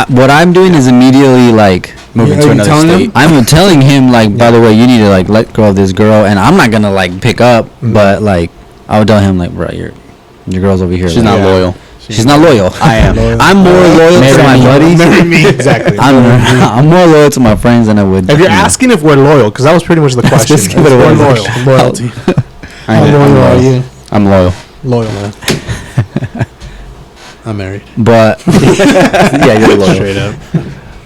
Speaker 4: what I'm doing is immediately like
Speaker 1: Moving
Speaker 2: Are
Speaker 1: to
Speaker 2: you
Speaker 1: another
Speaker 2: telling
Speaker 1: state.
Speaker 2: him?
Speaker 4: I'm telling him like, by the way, you need to like let go of this girl, and I'm not gonna like pick up, but like I would tell him like, bro, your girl's over here.
Speaker 1: She's
Speaker 4: like,
Speaker 1: not
Speaker 3: Yeah.
Speaker 1: loyal.
Speaker 4: She's not loyal.
Speaker 1: I am.
Speaker 4: I'm more loyal to my buddies.
Speaker 2: Marry me.
Speaker 3: Exactly.
Speaker 4: I'm more loyal to my friends than I would.
Speaker 3: If you're
Speaker 4: you know.
Speaker 3: asking if we're loyal, because that was pretty much the question.
Speaker 1: Just give it
Speaker 3: If
Speaker 1: away.
Speaker 3: we're loyal.
Speaker 2: Loyalty.
Speaker 1: I
Speaker 2: How
Speaker 1: am.
Speaker 2: loyal are you?
Speaker 1: I'm loyal.
Speaker 3: Loyal.
Speaker 2: I'm married.
Speaker 4: But yeah, you're loyal.
Speaker 3: Straight up.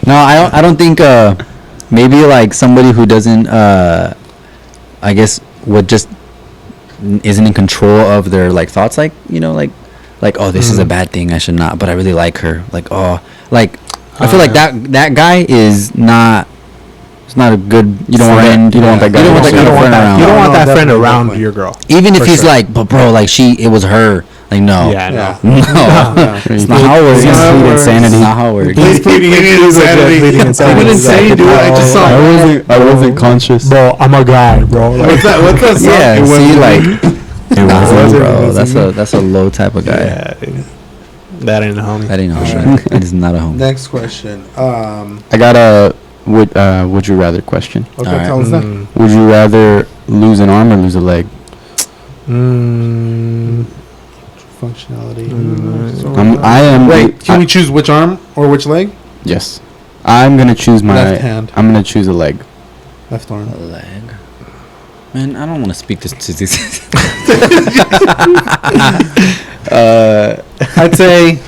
Speaker 4: No, I don't think maybe like somebody who doesn't I guess would just isn't in control of their like thoughts, like like oh, this is a bad thing, I should not, but I really like her, like oh, like I feel like that guy is not. It's not a good. You don't want
Speaker 1: Friend.
Speaker 4: that. You don't want that guy.
Speaker 1: You don't want that
Speaker 4: friend
Speaker 1: kind of
Speaker 4: around.
Speaker 3: You don't want
Speaker 2: No,
Speaker 3: that friend
Speaker 2: definitely,
Speaker 3: around
Speaker 2: definitely.
Speaker 3: your girl.
Speaker 4: Even if
Speaker 3: For
Speaker 4: he's
Speaker 3: sure.
Speaker 4: like, but bro, like it was her. Like, no.
Speaker 3: Yeah,
Speaker 2: Yeah.
Speaker 3: no.
Speaker 4: No.
Speaker 1: It's not how it works.
Speaker 2: It's not how it works.
Speaker 1: Insanity.
Speaker 4: It's not how it works.
Speaker 2: Please pleading insanity. I wouldn't say you do it. I just saw.
Speaker 1: I wasn't conscious.
Speaker 3: Bro, I'm a guy, bro. Like,
Speaker 2: What's that song?
Speaker 4: Yeah,
Speaker 2: It wasn't
Speaker 4: see,
Speaker 2: me.
Speaker 4: like, nah,
Speaker 3: wasn't-
Speaker 4: bro,
Speaker 3: wasn't
Speaker 4: that's a low type of guy.
Speaker 3: yeah, dude. That ain't a homie.
Speaker 4: That ain't a homie. That is not a homie.
Speaker 2: Next question.
Speaker 1: I got a would you rather question.
Speaker 2: Okay,
Speaker 4: Alright.
Speaker 2: tell us that.
Speaker 1: Would you rather lose an arm or lose a leg?
Speaker 2: Functionality.
Speaker 1: I am.
Speaker 2: Wait, can we choose which arm or which leg?
Speaker 1: Yes. I'm gonna choose my
Speaker 2: Left hand.
Speaker 1: I'm gonna choose a leg.
Speaker 2: Left arm.
Speaker 4: A leg. Man, I don't want to speak this to this.
Speaker 2: I'd say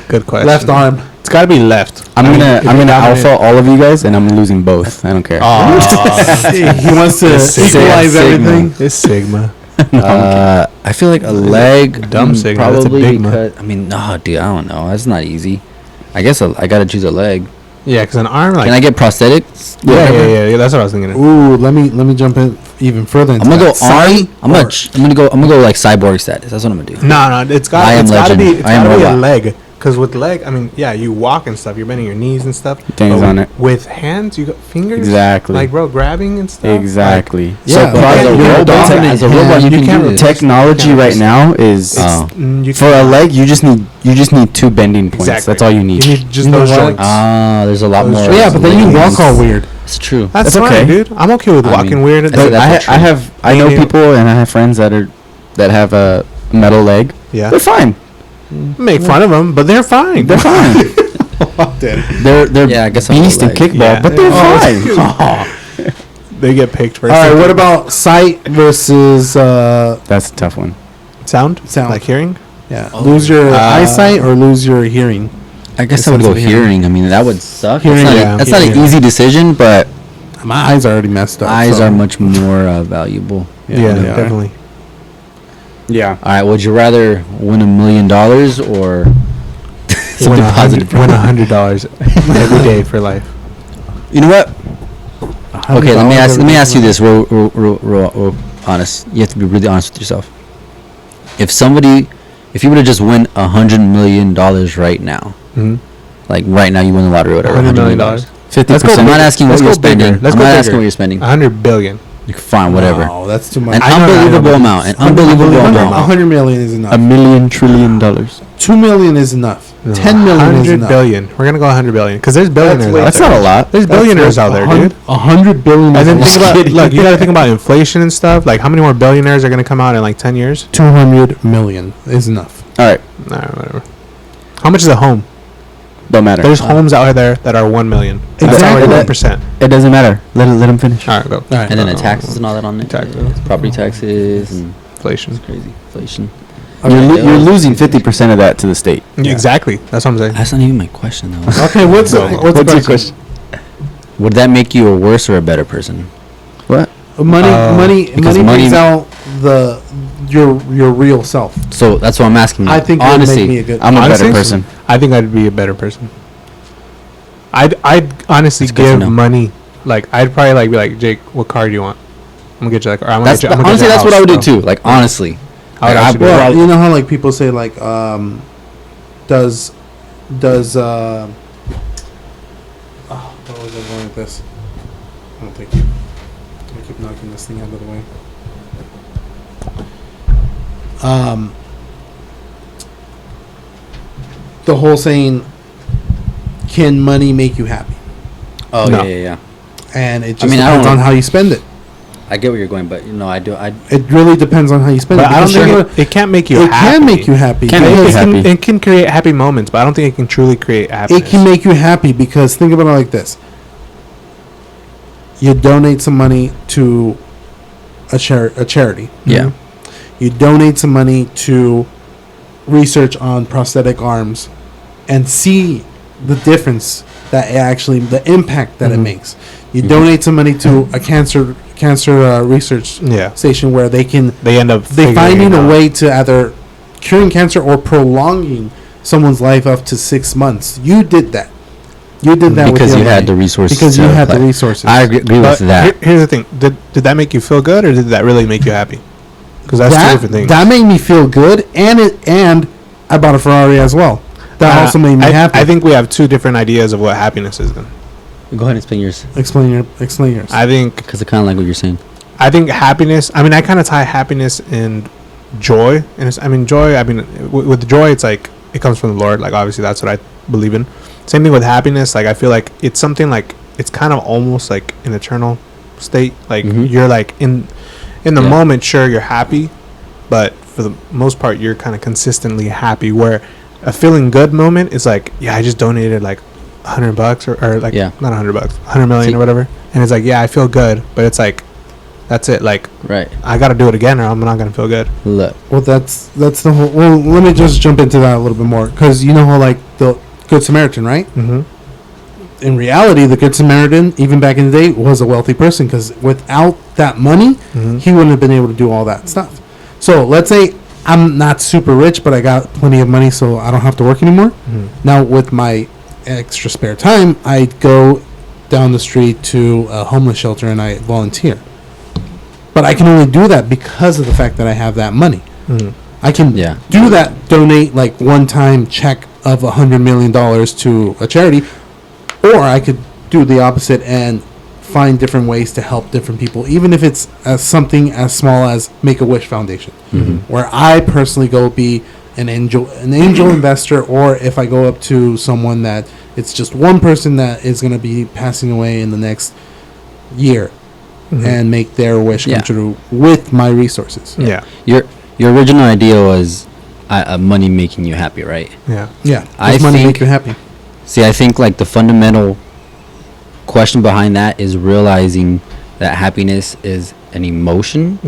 Speaker 3: Good question.
Speaker 2: left arm.
Speaker 3: It's got to be left.
Speaker 1: I'm
Speaker 3: if
Speaker 1: gonna
Speaker 3: you're dominant-
Speaker 1: alpha all of you guys, and I'm losing both. I don't care.
Speaker 2: He wants to
Speaker 3: It's
Speaker 2: equalize
Speaker 4: Sigma.
Speaker 2: everything.
Speaker 3: It's Sigma.
Speaker 4: I feel like a leg.
Speaker 3: Dumb signal, that's a
Speaker 4: Probably
Speaker 3: big one.
Speaker 4: because, I mean, no, dude, I don't know. That's not easy. I guess I gotta choose a leg.
Speaker 3: Yeah, because an arm, like.
Speaker 4: Can I get prosthetics?
Speaker 3: Yeah. That's what I was thinking.
Speaker 2: Ooh, let me jump in even further. Into
Speaker 4: I'm gonna go
Speaker 2: that.
Speaker 4: arm.
Speaker 2: Side
Speaker 4: I'm gonna go like cyborg status. That's what I'm gonna do.
Speaker 3: No, it's got.
Speaker 4: I am
Speaker 3: It's got to
Speaker 4: legend.
Speaker 3: be. It's
Speaker 4: I am
Speaker 3: got to be a
Speaker 4: robot.
Speaker 3: leg. Because with leg, I mean, yeah, you walk and stuff. You're bending your knees and stuff.
Speaker 1: Things
Speaker 3: but
Speaker 1: on it.
Speaker 3: With hands, you got fingers.
Speaker 1: Exactly.
Speaker 3: Like, bro, grabbing and stuff.
Speaker 1: Exactly.
Speaker 2: Yeah,
Speaker 4: So, as a
Speaker 2: you're
Speaker 4: robot,
Speaker 2: dominant
Speaker 4: as a robot,
Speaker 2: hand.
Speaker 4: you
Speaker 2: You
Speaker 4: can
Speaker 2: can't
Speaker 4: do this.
Speaker 1: Technology
Speaker 3: Yeah.
Speaker 1: right now is
Speaker 4: Oh.
Speaker 3: You
Speaker 1: for a leg. You just need 2 bending points.
Speaker 3: Exactly.
Speaker 1: That's all you need.
Speaker 3: You need just
Speaker 2: You know
Speaker 3: those
Speaker 2: what?
Speaker 3: joints.
Speaker 4: There's a lot
Speaker 3: Those
Speaker 4: more.
Speaker 3: joints.
Speaker 2: Yeah, but then you walk all weird.
Speaker 4: It's true.
Speaker 3: That's
Speaker 1: That's
Speaker 3: fine,
Speaker 1: okay.
Speaker 3: dude. I'm okay with
Speaker 4: I
Speaker 3: walking
Speaker 4: mean,
Speaker 3: weird.
Speaker 4: I'd say
Speaker 1: But
Speaker 4: that's
Speaker 1: I
Speaker 4: true.
Speaker 1: I know
Speaker 3: Maybe-
Speaker 1: people and I have friends that have a metal leg.
Speaker 3: Yeah.
Speaker 1: They're fine.
Speaker 3: Make fun of them, but they're fine.
Speaker 1: They're fine. They're
Speaker 4: Yeah, I guess I'm
Speaker 1: beast
Speaker 4: a
Speaker 1: in
Speaker 4: leg.
Speaker 1: kickball,
Speaker 3: Yeah.
Speaker 1: but they're
Speaker 3: Oh.
Speaker 1: fine.
Speaker 3: They get picked first.
Speaker 2: All right, what about sight versus
Speaker 1: That's a tough one.
Speaker 3: sound?
Speaker 2: Sound.
Speaker 3: Like hearing?
Speaker 2: yeah? Lose your eyesight or lose your hearing?
Speaker 4: I guess I would go
Speaker 2: sensitive hearing.
Speaker 4: hearing. I mean, that would suck.
Speaker 2: Hearing,
Speaker 4: That's not an
Speaker 3: yeah.
Speaker 4: easy decision, but
Speaker 2: My eyes are already messed up.
Speaker 4: eyes
Speaker 2: so-
Speaker 4: are much more valuable.
Speaker 3: Yeah, definitely.
Speaker 1: Yeah.
Speaker 4: All right, would you rather win $1 million or something positive?
Speaker 3: Win $100 every day for life.
Speaker 4: You know what? Okay, let me ask you this. Real honest. You have to be really honest with yourself. If you were to just win $100 million right now,
Speaker 3: Mm-hmm.
Speaker 4: like right now you win the lottery, or whatever.
Speaker 3: $100 million.
Speaker 1: 50%.
Speaker 4: I'm not asking what
Speaker 3: Let's
Speaker 4: you're
Speaker 3: go bigger.
Speaker 4: spending.
Speaker 3: Let's
Speaker 4: I'm
Speaker 3: go
Speaker 4: not asking
Speaker 3: bigger.
Speaker 4: what you're spending.
Speaker 3: 100 billion.
Speaker 4: Fine, whatever.
Speaker 2: No, that's too much.
Speaker 4: An
Speaker 3: I know,
Speaker 4: unbelievable amount. An unbelievable amount.
Speaker 2: 100 million is enough.
Speaker 1: $1 trillion.
Speaker 2: 2 million is enough. 10 million is
Speaker 3: 100
Speaker 2: enough.
Speaker 3: billion. We're gonna go 100 billion because there's billionaires.
Speaker 2: way-
Speaker 3: out
Speaker 1: That's
Speaker 3: there.
Speaker 1: not a lot.
Speaker 3: There's billionaires out there, dude.
Speaker 2: 100 billion.
Speaker 3: And then
Speaker 2: is
Speaker 3: think
Speaker 2: enough.
Speaker 3: about look. You got to think about inflation and stuff. Like how many more billionaires are gonna come out in like 10 years?
Speaker 2: 200 million is enough.
Speaker 1: All right.
Speaker 3: Nah, whatever. How much is a home?
Speaker 1: Don't matter.
Speaker 3: There's homes out there that are 1 million. That's
Speaker 2: Exactly.
Speaker 3: already 1%.
Speaker 1: It doesn't matter. Let him finish.
Speaker 3: All right, go.
Speaker 2: All right.
Speaker 4: And then the taxes and all that on it.
Speaker 3: Taxes.
Speaker 4: Property taxes and
Speaker 3: Inflation.
Speaker 4: it's crazy. Inflation.
Speaker 1: You're losing 50% of that to the state.
Speaker 3: Exactly. That's what I'm saying.
Speaker 4: That's not even my question though.
Speaker 2: Okay, what's the
Speaker 1: your
Speaker 2: question?
Speaker 4: Would that make you a worse or a better person?
Speaker 1: What?
Speaker 2: Money
Speaker 4: because
Speaker 2: money
Speaker 4: money-
Speaker 2: brings out your real self.
Speaker 4: So that's what I'm asking.
Speaker 2: I think it would
Speaker 4: honestly,
Speaker 2: make me a good.
Speaker 1: I'm a
Speaker 3: Honestly,
Speaker 1: better person.
Speaker 3: I think I'd be a better person. I'd honestly
Speaker 4: That's good to
Speaker 3: give
Speaker 4: know.
Speaker 3: money. Like I'd probably like be like, Jake, what car do you want? I'm gonna get you that car. I'm gonna
Speaker 4: That's
Speaker 3: get you, I'm gonna
Speaker 4: honestly
Speaker 3: get you a
Speaker 4: that's what I would do
Speaker 3: house,
Speaker 4: too. Like honestly,
Speaker 3: I would
Speaker 4: Like,
Speaker 3: actually do
Speaker 2: Well,
Speaker 3: that.
Speaker 2: you know how like people say like does what was I going with this? I don't think I keep knocking this thing out of the way. The whole saying, can money make you happy?
Speaker 4: oh
Speaker 3: No.
Speaker 4: yeah.
Speaker 2: And it just
Speaker 4: mean, I
Speaker 2: depends
Speaker 4: don't-
Speaker 2: on how you spend it.
Speaker 4: I get where you're going, but I do.
Speaker 2: It really depends on how you spend
Speaker 3: But
Speaker 2: it.
Speaker 3: I don't
Speaker 2: because
Speaker 3: think it can make you
Speaker 2: it
Speaker 3: happy.
Speaker 2: can make you happy.
Speaker 1: Can make you
Speaker 2: because
Speaker 1: happy.
Speaker 3: It can create happy moments, but I don't think it can truly create happiness.
Speaker 2: It can make you happy because think about it like this. You donate some money to a charity.
Speaker 4: Yeah.
Speaker 2: You donate some money to research on prosthetic arms and see the difference that it actually, the impact that it makes. You donate some money to a cancer research
Speaker 3: Yeah.
Speaker 2: station where they can
Speaker 3: They end up
Speaker 2: they
Speaker 3: figuring
Speaker 2: finding
Speaker 3: it
Speaker 2: a
Speaker 3: out.
Speaker 2: way to either curing cancer or prolonging someone's life up to 6 months. You did that. You did that
Speaker 4: Because
Speaker 2: with
Speaker 4: you
Speaker 2: your
Speaker 4: had
Speaker 2: money.
Speaker 4: the resources.
Speaker 2: Because you
Speaker 4: to
Speaker 2: had the
Speaker 4: apply.
Speaker 2: resources.
Speaker 4: I agree
Speaker 3: But
Speaker 4: with that.
Speaker 3: here's the thing: did that make you feel good, or did that really make you happy? because that's two different things.
Speaker 2: That made me feel good, and I bought a Ferrari as well. That also made me happy.
Speaker 3: I think we have two different ideas of what happiness is. Then
Speaker 4: Go ahead and explain yours.
Speaker 2: Explain yours.
Speaker 3: I think
Speaker 4: Because I kind of like what you're saying.
Speaker 3: I think happiness. I mean, I kind of tie happiness and joy. And joy. I mean, with joy, it's like it comes from the Lord. Like obviously, that's what I believe in. Same thing with happiness. Like I feel like it's something like it's kind of almost like an eternal state. Like you're like in the moment. Sure, you're happy, but for the most part, you're kind of consistently happy. Where a feeling good moment is like, yeah, I just donated like $100 or like not $100, 100 million or whatever, and it's like, yeah, I feel good, but it's like that's it. Like I got to do it again, or I'm not gonna feel good.
Speaker 4: Look.
Speaker 2: Well, that's the whole. Well, let me just jump into that a little bit more, because you know how like the Good Samaritan, right? In reality, the Good Samaritan, even back in the day, was a wealthy person, because without that money, he wouldn't have been able to do all that stuff. So let's say I'm not super rich, but I got plenty of money, so I don't have to work anymore. Now, with my extra spare time, I go down the street to a homeless shelter and I volunteer. But I can only do that because of the fact that I have that money. I can do that, donate like one-time check of $100 million to a charity, or I could do the opposite and find different ways to help different people, even if it's something as small as Make-A-Wish Foundation, where I personally go be an angel investor, or if I go up to someone that it's just one person that is going to be passing away in the next year and make their wish come true with my resources.
Speaker 4: Your original idea was money making you happy, right?
Speaker 2: Does money make you happy?
Speaker 4: See, I think like the fundamental question behind that is realizing that happiness is an emotion,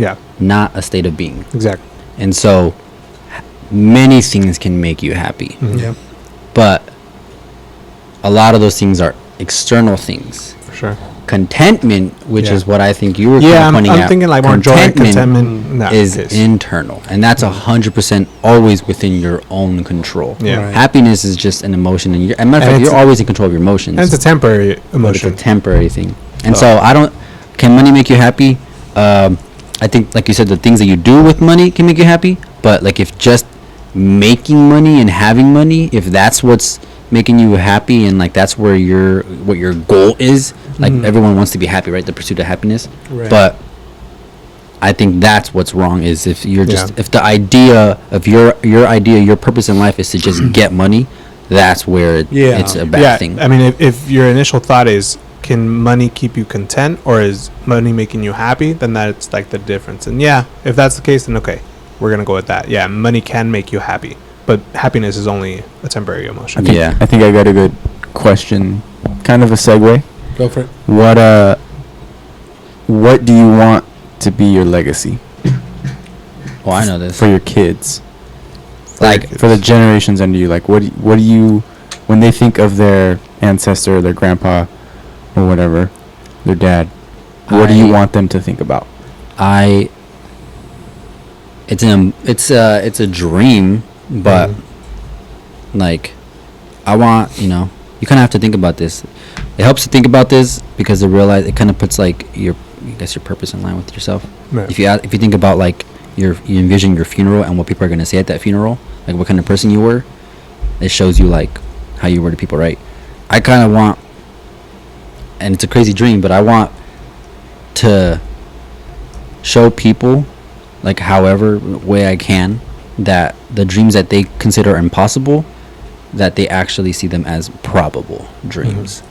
Speaker 4: not a state of being.
Speaker 3: Exactly.
Speaker 4: And so many things can make you happy. But a lot of those things are external things.
Speaker 3: For sure.
Speaker 4: Contentment, which is what I think you were kind of pointing out.
Speaker 3: I'm thinking like more joy, contentment
Speaker 4: is internal, and that's 100% always within your own control. Happiness is just an emotion, and as a matter of fact, you're always in control of your emotions.
Speaker 3: And it's a temporary emotion.
Speaker 4: It's a temporary thing. And so can money make you happy? I think, like you said, the things that you do with money can make you happy, but like if just making money and having money, if that's what's making you happy, and like that's where what your goal is, like everyone wants to be happy, right? The pursuit of happiness. But I think that's what's wrong, is if you're just if the idea of your purpose in life is to just get money, that's where it's a bad thing.
Speaker 3: I mean, if your initial thought is, can money keep you content, or is money making you happy, then that's like the difference. And if that's the case, then okay, we're gonna go with that. Money can make you happy, but happiness is only a temporary emotion.
Speaker 1: I think I got a good question, kind of a segue.
Speaker 2: Go for it.
Speaker 1: What do you want to be your legacy?
Speaker 4: Oh, I know this.
Speaker 1: For your kids, like for the generations under you. Like, what do you, when they think of their ancestor, their grandpa, or whatever, their dad, what do you want them to think about?
Speaker 4: It's a dream, but like I want, you kind of have to think about this. It helps to think about this because it kind of puts like your purpose in line with yourself. If you think about like you envision your funeral and what people are going to say at that funeral, like what kind of person you were, it shows you like how you were to people, right? I kind of want, and it's a crazy dream, but I want to show people, like however way I can, that the dreams that they consider impossible, that they actually see them as probable dreams.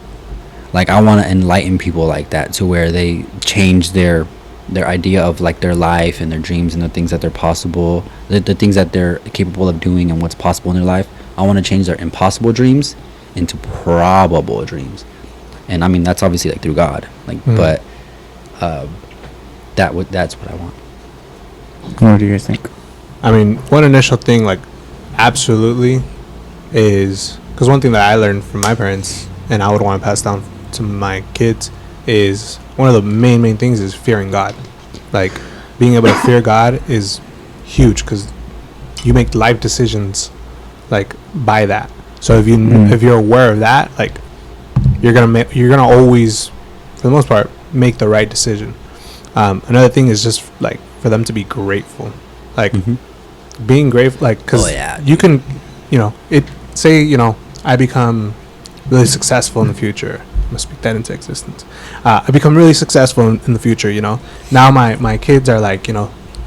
Speaker 4: Like I want to enlighten people like that, to where they change their idea of like their life and their dreams and the things that they're possible, the things that they're capable of doing and what's possible in their life. I want to change their impossible dreams into probable dreams. And I mean, that's obviously like through God, like, but that's what I want.
Speaker 1: What do you guys think?
Speaker 3: I mean, one initial thing, like, absolutely, is because one thing that I learned from my parents, and I would want to pass down to my kids, is one of the main things is fearing God. Like, being able to fear God is huge, because you make life decisions like by that. So if you're aware of that, like, you're gonna always, for the most part, make the right decision. Another thing is just like for them to be grateful. Like being grateful, like, because you can, I become really successful in the future. I'm gonna speak that into existence. I become really successful in the future. Now my kids are like,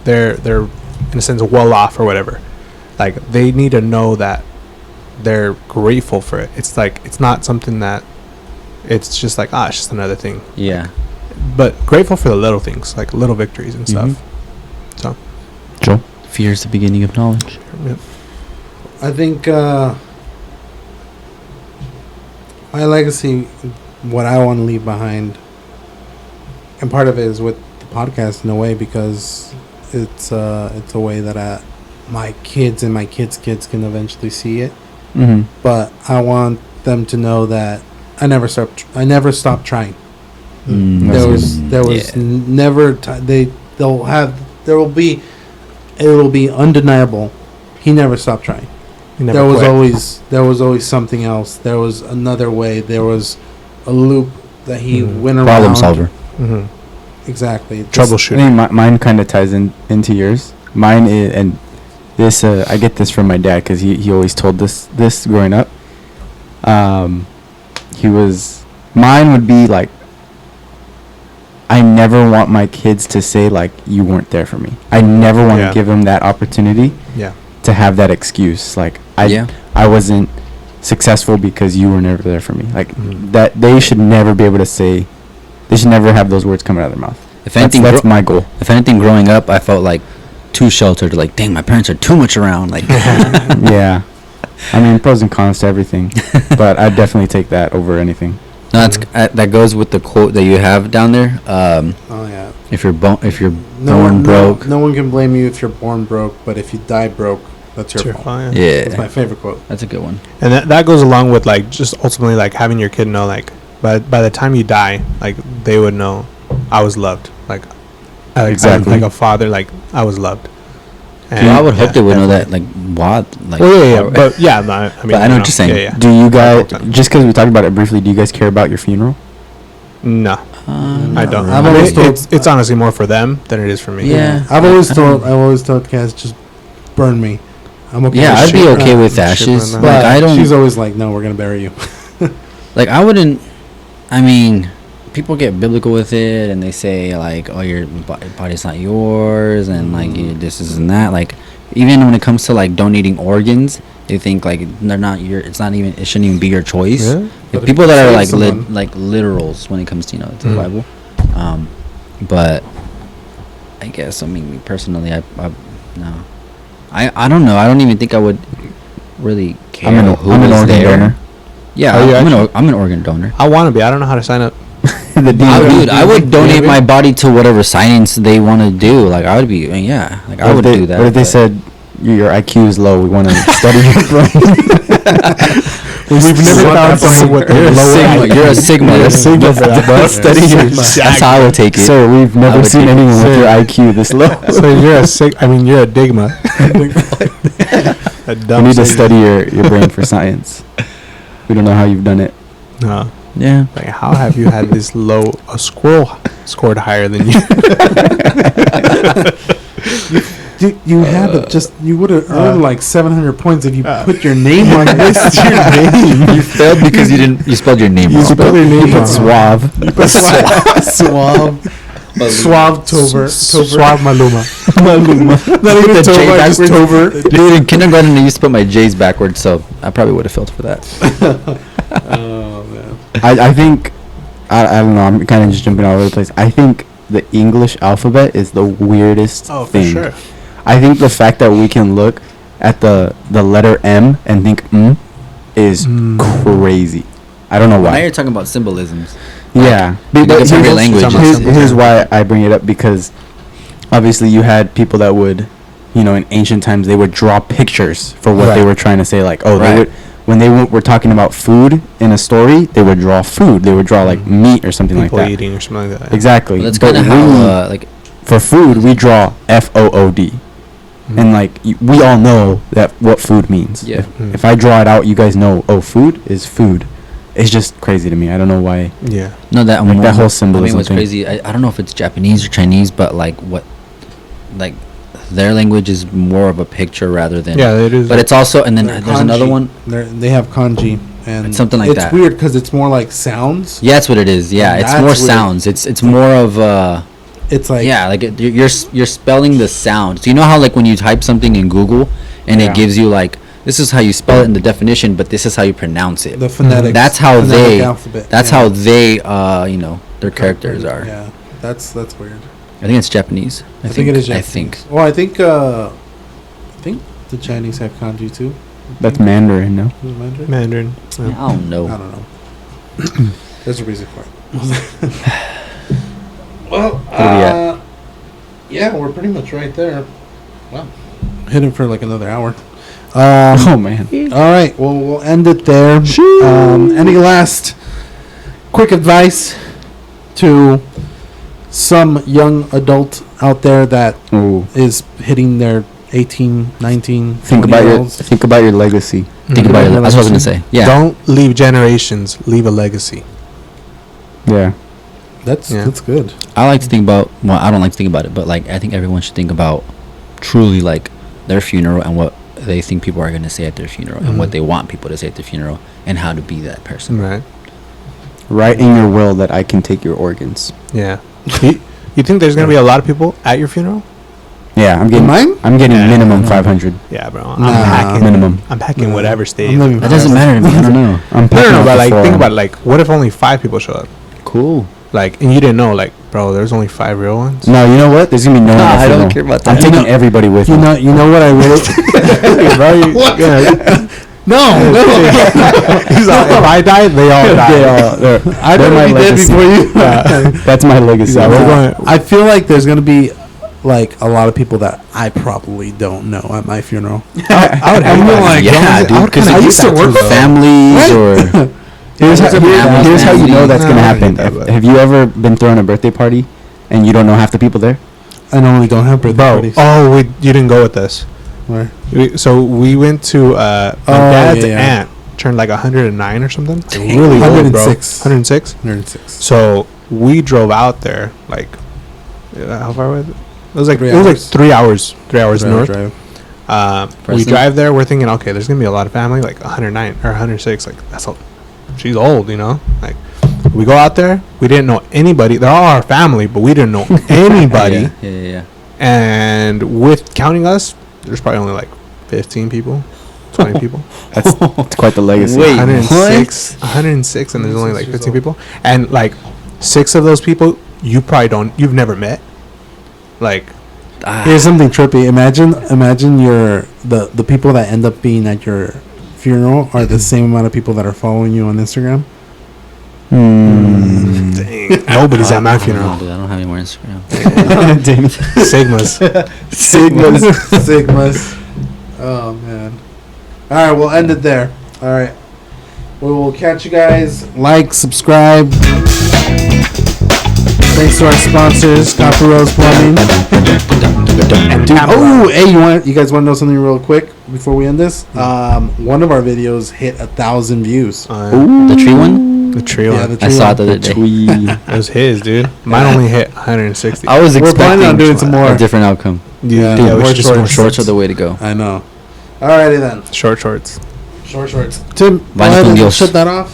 Speaker 3: they're in a sense well off or whatever. Like they need to know that they're grateful for it. It's like it's not something that it's just like it's just another thing.
Speaker 4: Yeah.
Speaker 3: But grateful for the little things, like little victories and stuff. So,
Speaker 1: Joe,
Speaker 4: fear is the beginning of knowledge.
Speaker 3: Yep.
Speaker 2: I think my legacy, what I want to leave behind, and part of it is with the podcast in a way, because it's a way that my kids and my kids' kids can eventually see it. But I want them to know that I never stopped trying. There was never it will be undeniable. He never stopped trying. There was always something else. There was another way. There was a loop that he went around.
Speaker 1: Problem solver.
Speaker 2: Exactly.
Speaker 3: Troubleshooting.
Speaker 1: I think mine kind of ties into yours. Mine is, and this I get this from my dad because he always told this growing up. Mine would be like, I never want my kids to say like you weren't there for me. I never want to give them that opportunity.
Speaker 3: Yeah.
Speaker 1: To have that excuse, like I wasn't successful because you were never there for me. Like that, they should never be able to say. They should never have those words coming out of their mouth.
Speaker 4: If anything,
Speaker 1: that's my goal.
Speaker 4: If anything, growing up, I felt like too sheltered. Like, dang, my parents are too much around. Like,
Speaker 1: yeah. I mean, pros and cons to everything, but I'd definitely take that over anything.
Speaker 4: No, that goes with the quote that you have down there. If you're born broke,
Speaker 2: no one can blame you if you're born broke, but if you die broke, that's your fault.
Speaker 4: Yeah,
Speaker 2: that's my favorite quote.
Speaker 4: That's a good one.
Speaker 3: And that goes along with like just ultimately like having your kid know like by the time you die, like they would know I was loved. Like exactly like a father, like I was loved.
Speaker 4: And I would hope they would know that, like, what? Like,
Speaker 3: but I mean,
Speaker 4: but I know what you're saying.
Speaker 3: Yeah.
Speaker 1: Do you guys, just because we talked about it briefly, do you guys care about your funeral?
Speaker 3: No, I don't.
Speaker 2: I've always told
Speaker 3: it's honestly more for them than it is for me.
Speaker 4: Yeah,
Speaker 2: I've always told Cass, just burn me. I'm okay.
Speaker 4: Yeah, I'd be okay with ashes.
Speaker 2: But
Speaker 4: like, I don't.
Speaker 2: She's always like, no, we're gonna bury you.
Speaker 4: Like, I wouldn't. I mean, people get biblical with it, and they say like, "Oh, your body's not yours," and like this and that. Like, even when it comes to like donating organs, they think like they're not your. It shouldn't even be your choice.
Speaker 2: Yeah.
Speaker 4: Like, people that are like literals when it comes to to the Bible. But I guess me personally, I no, I don't know. I don't even think I would really care.
Speaker 1: I'm an organ donor.
Speaker 4: Yeah, I'm an organ donor.
Speaker 3: I want to be. I don't know how to sign up.
Speaker 4: I would donate my body to whatever science they want to do. Like, I would be, like, I would do that.
Speaker 1: What if they said your IQ is low? We want to study your brain.
Speaker 3: We've never found someone with
Speaker 4: You're a Sigma.
Speaker 3: You're a Sigma for that, bro.
Speaker 4: Study your. That's how I would take it.
Speaker 1: Sir, we've never seen anyone with your IQ this low.
Speaker 3: So you're you're a Digma.
Speaker 1: We need to study your brain for science. We don't know how you've done it.
Speaker 3: No.
Speaker 1: Yeah.
Speaker 3: Like, how have you had this low? A squirrel scored higher than you.
Speaker 2: You you would have earned like 700 points if you put your name on this. Your name.
Speaker 4: You failed because you spelled your name wrong.
Speaker 2: You spelled your name wrong.
Speaker 1: Suave.
Speaker 2: Suave Tover.
Speaker 3: Suave Maluma.
Speaker 2: Not even Tover, just Tover.
Speaker 4: Dude, in kindergarten I used to put my J's backwards, so I probably would have failed for that.
Speaker 2: Oh man.
Speaker 1: I think I don't know. I'm kind of just jumping all over the place. I think the English alphabet is the weirdest thing.
Speaker 3: For sure.
Speaker 1: I think the fact that we can look at the letter M and think is crazy. I don't know why.
Speaker 4: Now you're talking about symbolisms.
Speaker 1: Yeah. Here's why I bring it up, because obviously you had people that would, in ancient times, they would draw pictures for what they were trying to say. Like, they would, when they were talking about food in a story, they would draw food. They would draw like meat or something
Speaker 3: people
Speaker 1: like that.
Speaker 3: Eating or something like that.
Speaker 1: Exactly.
Speaker 4: Well, that's kind of how
Speaker 1: for food we draw FOOD. And like we all know that what food means.
Speaker 4: Yeah.
Speaker 1: If I draw it out, you guys know. Oh, food is food. It's just crazy to me. I don't know why.
Speaker 3: Yeah.
Speaker 4: No, that like
Speaker 1: that whole symbolism.
Speaker 4: What's crazy? I don't know if it's Japanese or Chinese, but like what, like their language is more of a picture rather than.
Speaker 3: Yeah, it is.
Speaker 4: But it's also, and then
Speaker 2: They're
Speaker 4: there's another
Speaker 2: kanji.
Speaker 4: one.
Speaker 2: They have kanji and
Speaker 4: It's something like
Speaker 2: it's
Speaker 4: that.
Speaker 2: weird because it's more like sounds.
Speaker 4: Yeah, that's what it is. Yeah,
Speaker 2: And
Speaker 4: it's
Speaker 2: that's
Speaker 4: more
Speaker 2: weird.
Speaker 4: sounds. It's more of
Speaker 2: It's like
Speaker 4: yeah, like you're spelling the sound. So you know how like when you type something in Google and
Speaker 1: Yeah.
Speaker 4: it gives you like this is how you spell it in the definition, but this is how you pronounce it.
Speaker 2: the phonetics.
Speaker 4: That's how
Speaker 2: phonetic
Speaker 4: they.
Speaker 2: alphabet.
Speaker 4: That's
Speaker 2: yeah.
Speaker 4: how they. You know, their characters are.
Speaker 2: Yeah, that's weird.
Speaker 4: I think it's Japanese.
Speaker 2: I think it is
Speaker 4: I
Speaker 2: Japanese.
Speaker 4: think.
Speaker 2: Well, I think the Chinese have kanji too.
Speaker 1: That's Mandarin, no?
Speaker 2: Is it Mandarin?
Speaker 3: Mandarin.
Speaker 4: I
Speaker 3: Yeah.
Speaker 4: don't know.
Speaker 2: I don't know. There's a reason for it. Well, yeah, we're pretty much right there. Wow. Hidden for like another hour.
Speaker 1: Oh man.
Speaker 2: All right. Well, we'll end it there. Any last quick advice to some young adult out there that
Speaker 1: Ooh.
Speaker 2: is hitting their 18, 19,
Speaker 1: Think
Speaker 2: 20
Speaker 1: about
Speaker 2: year
Speaker 1: your
Speaker 2: olds?
Speaker 1: think about your legacy.
Speaker 4: Think about it. That's what I was gonna say. Yeah.
Speaker 3: Don't leave generations. Leave a legacy.
Speaker 1: Yeah.
Speaker 2: That's
Speaker 3: Yeah.
Speaker 2: good.
Speaker 4: I like to think about. Well, I don't like to think about it, but like I think everyone should think about truly like their funeral and what they think people are gonna say at their funeral and what
Speaker 2: Mhm.
Speaker 4: they want people to say at their funeral and how to be that person.
Speaker 3: Right.
Speaker 1: Write in your will that I can take your organs.
Speaker 3: Yeah. you think there's gonna be a lot of people at your funeral?
Speaker 1: Yeah, I'm getting
Speaker 2: Mine?
Speaker 1: I'm getting
Speaker 3: Yeah.
Speaker 1: minimum 500
Speaker 3: Yeah, bro. I'm
Speaker 2: Nah.
Speaker 3: packing.
Speaker 1: minimum.
Speaker 3: I'm packing
Speaker 2: Nah.
Speaker 3: whatever
Speaker 2: I'm
Speaker 3: stage.
Speaker 2: living
Speaker 4: That doesn't matter to me. I don't know.
Speaker 1: I'm
Speaker 3: No,
Speaker 1: packing
Speaker 3: no,
Speaker 1: up
Speaker 3: but like
Speaker 1: before.
Speaker 3: think about it, like what if only 5 people show up?
Speaker 4: Cool.
Speaker 3: Like, and you didn't know, like, bro, there's only 5 real ones.
Speaker 1: No, you know what? There's gonna be no one.
Speaker 4: Nah,
Speaker 1: at the
Speaker 4: I don't
Speaker 1: funeral.
Speaker 4: care about
Speaker 1: I'm
Speaker 4: that.
Speaker 1: taking everybody with me.
Speaker 2: You know what I really. No,
Speaker 3: He's like, if I die, they all die.
Speaker 2: I'd
Speaker 1: they're my
Speaker 2: already dead
Speaker 1: legacy.
Speaker 2: before you.
Speaker 1: That's my legacy.
Speaker 3: Yeah, we're going-
Speaker 2: I feel like there's gonna be like a lot of people that I probably don't know at my funeral.
Speaker 3: I would have
Speaker 2: like,
Speaker 4: yeah, dude. Because
Speaker 3: I used to work with
Speaker 4: families or.
Speaker 1: Here's how you know that's gonna
Speaker 3: Nah, I
Speaker 1: happen.
Speaker 3: get that, but-
Speaker 1: Have you ever been throwing a birthday party and you don't know half the people there?
Speaker 2: I normally don't have birthday
Speaker 3: Bro,
Speaker 2: parties.
Speaker 3: oh, you didn't go with us.
Speaker 2: Where?
Speaker 3: So we went to my
Speaker 2: Oh,
Speaker 3: dad's
Speaker 2: yeah, yeah.
Speaker 3: aunt turned like 109 or something. Like,
Speaker 4: Dang.
Speaker 3: really old, bro.
Speaker 2: 106.
Speaker 3: 106.
Speaker 2: 106.
Speaker 3: So we drove out there like how far was it? It was like
Speaker 2: 3
Speaker 3: it was like
Speaker 2: hours.
Speaker 3: 3 hours. 3 hours north.
Speaker 2: Drive.
Speaker 3: We
Speaker 4: Preston?
Speaker 3: drive there. We're thinking, okay, there's gonna be a lot of family. Like 109 or 106. Like that's all. She's old, you know. Like we go out there. We didn't know anybody. They're all our family, but we didn't know anybody.
Speaker 4: Yeah.
Speaker 3: And with counting us, there's probably only like 15 people, 20 people.
Speaker 1: It's quite the legacy.
Speaker 4: Wait,
Speaker 3: 106, and there's only like 15 people. And like 6 of those people, you've never met. Like,
Speaker 2: Here's something trippy. Imagine the people that end up being at your funeral are the same amount of people that are following you on Instagram.
Speaker 3: dang, nobody's at my
Speaker 4: I
Speaker 3: funeral.
Speaker 4: don't have any more Instagram.
Speaker 3: Sigmas.
Speaker 2: Sigmas. Oh man. All right, we'll end it there. All right. We will catch you guys. Like, subscribe. Thanks to our sponsors, Copper Rose Plumbing. Oh, hey, you guys want to know something real quick before we end this? One of our videos hit 1,000 views.
Speaker 4: The tree one?
Speaker 3: The tree
Speaker 2: Yeah,
Speaker 3: one.
Speaker 2: the tree
Speaker 4: I saw
Speaker 2: one.
Speaker 4: it the other day.
Speaker 3: It was his, dude. Mine only hit 160.
Speaker 4: I was
Speaker 2: We're planning on
Speaker 4: expecting
Speaker 2: doing some more.
Speaker 4: a different outcome.
Speaker 2: Yeah,
Speaker 3: Dude,
Speaker 2: more
Speaker 3: we should just
Speaker 2: shorts.
Speaker 4: Shorts are the way to go.
Speaker 2: I know. Alrighty then.
Speaker 3: Short shorts.
Speaker 2: Shorts. Tim, go
Speaker 4: Vaya
Speaker 2: ahead
Speaker 4: con
Speaker 2: and
Speaker 4: Dios.
Speaker 2: shut that off.